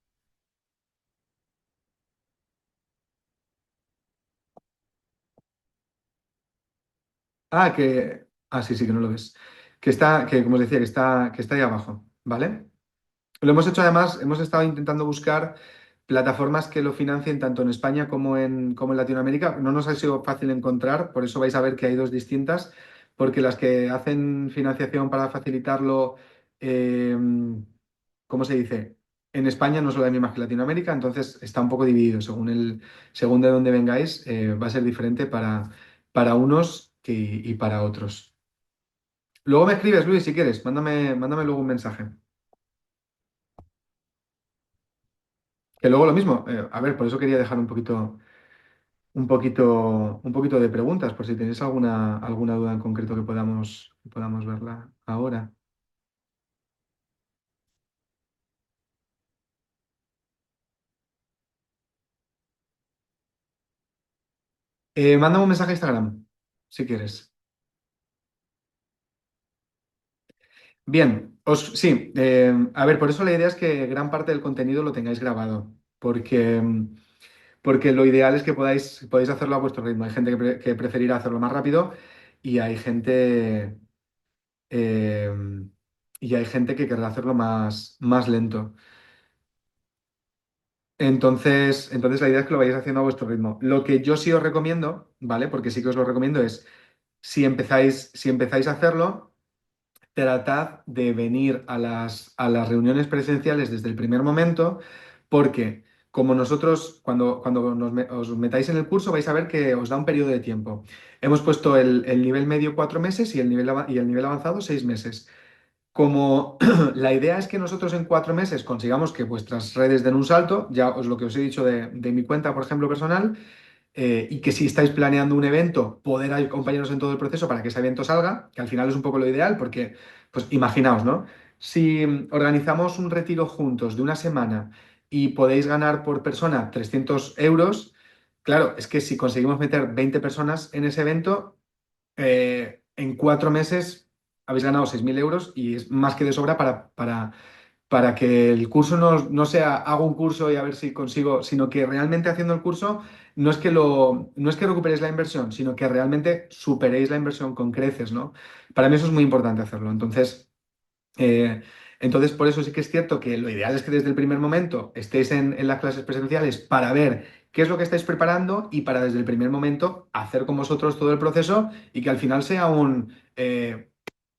Sí, sí, que no lo ves. Como os decía, que está ahí abajo, ¿vale? Lo hemos hecho además, hemos estado intentando buscar plataformas que lo financien tanto en España como en Latinoamérica. No nos ha sido fácil encontrar, por eso vais a ver que hay dos distintas, porque las que hacen financiación para facilitarlo, eh, ¿cómo se dice? en España no solo hay mismas que Latinoamérica, entonces está un poco dividido. Según de dónde vengáis, va a ser diferente para unos y para otros. Luego me escribes, Luis, si quieres, mándame luego un mensaje. Que luego lo mismo, a ver, por eso quería dejar un poquito de preguntas, por si tenéis alguna duda en concreto que podamos verla ahora. Mándame un mensaje a Instagram, si quieres. Bien, sí, a ver, por eso la idea es que gran parte del contenido lo tengáis grabado, porque lo ideal es que podáis hacerlo a vuestro ritmo. Hay gente que preferirá hacerlo más rápido y hay gente, eh, que querrá hacerlo más lento. Entonces la idea es que lo vayáis haciendo a vuestro ritmo. Lo que yo sí os recomiendo, ¿vale? Porque sí que os lo recomiendo es, si empezáis a hacerlo, tratad de venir a las reuniones presenciales desde el primer momento, porque como nosotros, cuando os metáis en el curso, vais a ver que os da un periodo de tiempo. Hemos puesto el nivel medio 4 meses y el nivel avanzado 6 meses. Como la idea es que nosotros en 4 meses consigamos que vuestras redes den un salto, ya os lo que os he dicho de mi cuenta, por ejemplo, personal, y que si estáis planeando un evento, poder acompañaros en todo el proceso para que ese evento salga, que al final es un poco lo ideal, porque, pues imaginaos, ¿no? Si organizamos un retiro juntos de una semana y podéis ganar por persona 300 euros, claro, es que si conseguimos meter 20 personas en ese evento, en 4 meses habéis ganado 6.000 euros y es más que de sobra para que el curso no sea hago un curso y a ver si consigo, sino que realmente haciendo el curso no es que recuperéis la inversión, sino que realmente superéis la inversión con creces, ¿no? Para mí eso es muy importante hacerlo. Eh, entonces, por eso sí que es cierto que lo ideal es que desde el primer momento estéis en las clases presenciales para ver qué es lo que estáis preparando y para desde el primer momento hacer con vosotros todo el proceso y que al final sea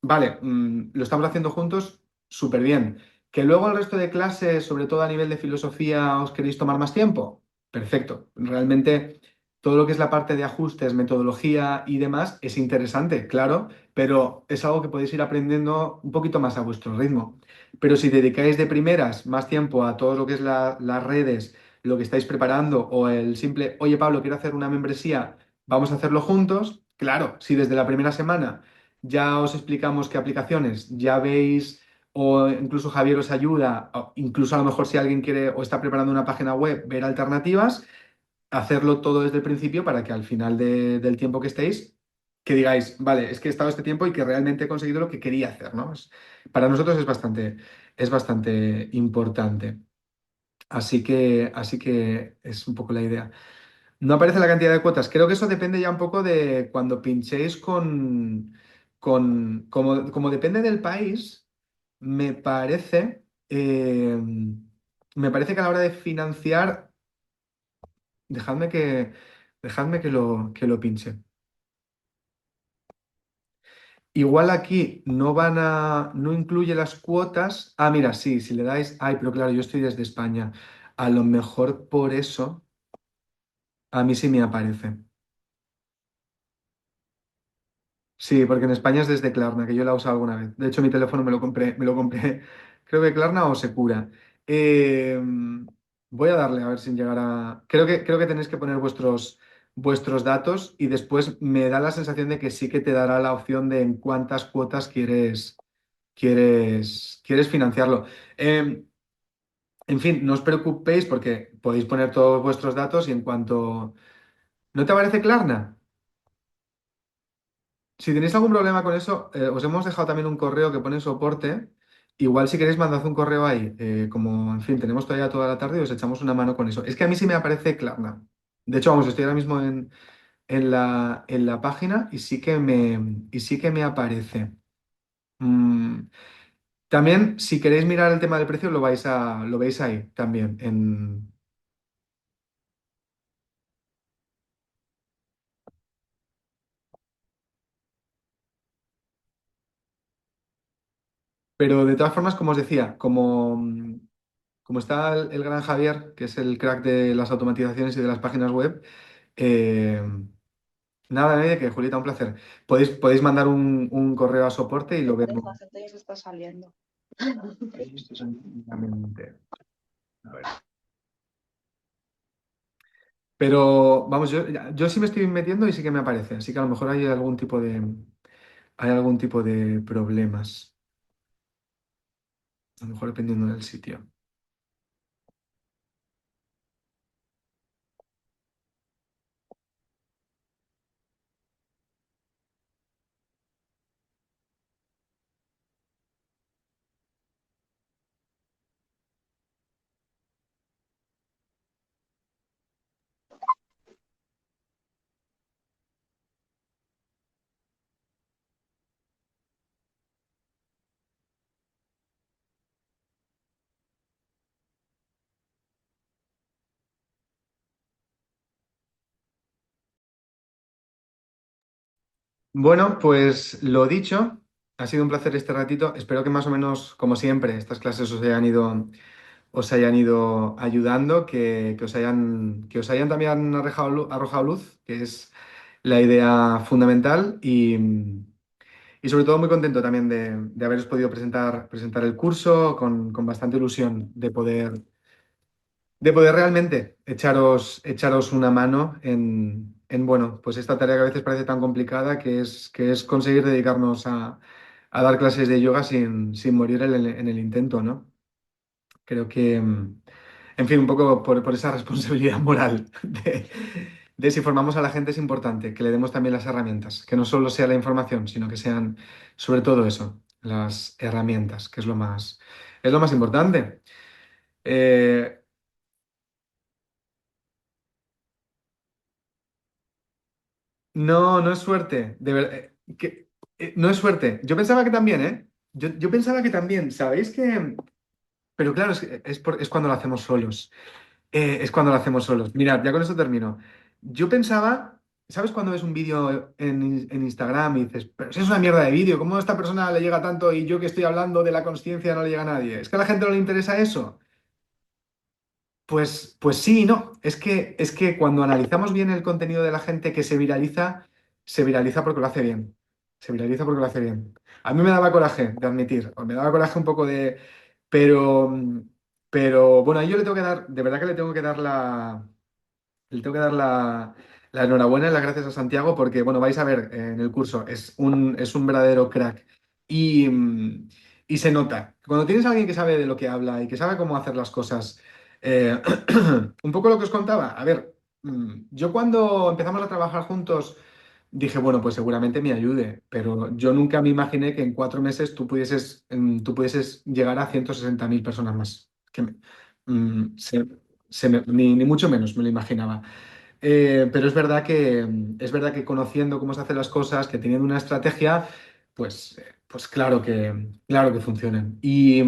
vale, lo estamos haciendo juntos, súper bien. Que luego el resto de clases, sobre todo a nivel de filosofía, os queréis tomar más tiempo, perfecto. Realmente todo lo que es la parte de ajustes, metodología y demás es interesante, claro, pero es algo que podéis ir aprendiendo un poquito más a vuestro ritmo. Pero si dedicáis de primeras más tiempo a todo lo que es las redes, lo que estáis preparando o el simple, oye Pablo, quiero hacer una membresía, vamos a hacerlo juntos, claro, si desde la primera semana ya os explicamos qué aplicaciones, ya veis, o incluso Javier os ayuda, o incluso a lo mejor si alguien quiere o está preparando una página web, ver alternativas, hacerlo todo desde el principio para que al final del tiempo que estéis, que digáis, vale, es que he estado este tiempo y que realmente he conseguido lo que quería hacer, ¿no? Para nosotros es bastante importante. Así que es un poco la idea. No aparece la cantidad de cuotas. Creo que eso depende ya un poco de cuando pinchéis como depende del país, me parece, eh, me parece que a la hora de financiar, dejadme que, dejadme que lo pinche. Igual aquí no incluye las cuotas. Ah, mira, sí, si le dais, ay, pero claro, yo estoy desde España. A lo mejor por eso a mí sí me aparece. Sí, porque en España es desde Klarna, que yo la he usado alguna vez. De hecho, mi teléfono me lo compré, creo que Klarna o Secura. Eh, Voy a darle a ver sin llegar a. Creo que tenéis que poner vuestros datos y después me da la sensación de que sí que te dará la opción de en cuántas cuotas quieres financiarlo. Eh, en fin, no os preocupéis porque podéis poner todos vuestros datos y en cuanto. ¿No te aparece Klarna? Si tenéis algún problema con eso, os hemos dejado también un correo que pone soporte. Igual si queréis mandad un correo ahí. Como, en fin, tenemos todavía toda la tarde y os echamos una mano con eso. Es que a mí sí me aparece Klarna. De hecho, vamos, estoy ahora mismo en la página y sí que me aparece. Mm, También, si queréis mirar el tema del precio, lo veis ahí también. Pero de todas formas, como os decía, como está el gran Javier, que es el crack de las automatizaciones y de las páginas web, eh, nada, que Julieta, un placer. Podéis mandar un correo a soporte y lo vemos. La gente ya se está saliendo. Exactamente. A ver. Pero vamos, yo sí me estoy metiendo y sí que me aparece, así que a lo mejor hay algún tipo de problemas, a lo mejor dependiendo del sitio. Bueno, pues lo dicho, ha sido un placer este ratito. Espero que más o menos, como siempre, estas clases os hayan ido ayudando, que os hayan también arrojado luz, que es la idea fundamental. Y sobre todo muy contento también de haberos podido presentar el curso con bastante ilusión de poder realmente echaros una mano bueno, pues esta tarea que a veces parece tan complicada, que es conseguir dedicarnos a dar clases de yoga sin morir en el intento, ¿no? Creo que, en fin, un poco por esa responsabilidad moral de si formamos a la gente es importante, que le demos también las herramientas, que no solo sea la información, sino que sean sobre todo eso, las herramientas, que es lo más importante. Eh, no, no es suerte, de verdad, no es suerte. Yo pensaba que también, ¿eh? Yo pensaba que también, ¿sabéis que? Pero claro, es cuando lo hacemos solos. Es cuando lo hacemos solos. Mirad, ya con esto termino. Yo pensaba, ¿sabes cuando ves un vídeo en Instagram y dices, pero si es una mierda de vídeo, ¿cómo a esta persona le llega tanto y yo que estoy hablando de la consciencia no le llega a nadie? ¿Es que a la gente no le interesa eso? Pues sí y no. Es que cuando analizamos bien el contenido de la gente que se viraliza porque lo hace bien. Se viraliza porque lo hace bien. A mí me daba coraje de admitir, o me daba coraje un poco de. Pero, pero bueno, ahí yo le tengo que dar, de verdad que le tengo que dar la enhorabuena y las gracias a Santiago porque, bueno, vais a ver en el curso, es un verdadero crack. Y se nota. Cuando tienes a alguien que sabe de lo que habla y que sabe cómo hacer las cosas, eh, un poco lo que os contaba, a ver, yo cuando empezamos a trabajar juntos dije, bueno, pues seguramente me ayude, pero yo nunca me imaginé que en 4 meses tú pudieses llegar a 160.000 personas más. Mm, se- ni mucho menos me lo imaginaba. Pero es verdad que conociendo cómo se hacen las cosas, que teniendo una estrategia, pues claro que funcionan. Y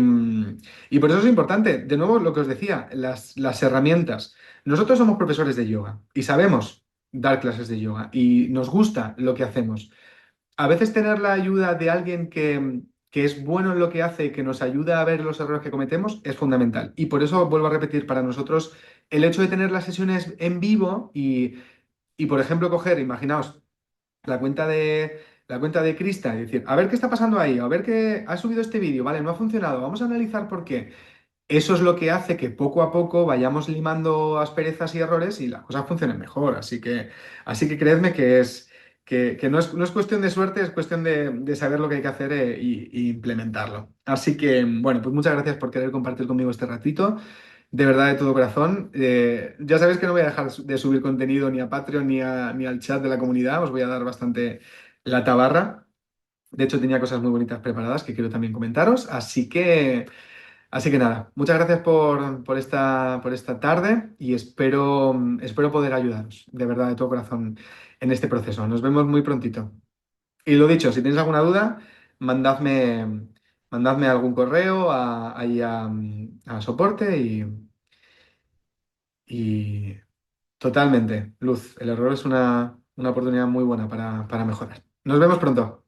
por eso es importante, de nuevo lo que os decía, las herramientas. Nosotros somos profesores de yoga y sabemos dar clases de yoga y nos gusta lo que hacemos. A veces tener la ayuda de alguien que es bueno en lo que hace y que nos ayuda a ver los errores que cometemos es fundamental. Y por eso vuelvo a repetir, para nosotros el hecho de tener las sesiones en vivo y por ejemplo, imaginaos, la cuenta de Krista y decir, a ver qué está pasando ahí, a ver qué ha subido este vídeo, vale, no ha funcionado, vamos a analizar por qué. Eso es lo que hace que poco a poco vayamos limando asperezas y errores y las cosas funcionen mejor. Así que creedme que no es cuestión de suerte, es cuestión de saber lo que hay que hacer y implementarlo. Así que, bueno, pues muchas gracias por querer compartir conmigo este ratito. De verdad, de todo corazón. Ya sabéis que no voy a dejar de subir contenido ni a Patreon ni al chat de la comunidad. Os voy a dar bastante la tabarra. De hecho, tenía cosas muy bonitas preparadas que quiero también comentaros. Así que nada, muchas gracias por esta tarde y espero poder ayudaros, de verdad, de todo corazón, en este proceso. Nos vemos muy prontito. Y lo dicho, si tenéis alguna duda, mandadme algún correo ahí a soporte y totalmente, Luz, el error es una oportunidad muy buena para mejorar. Nos vemos pronto.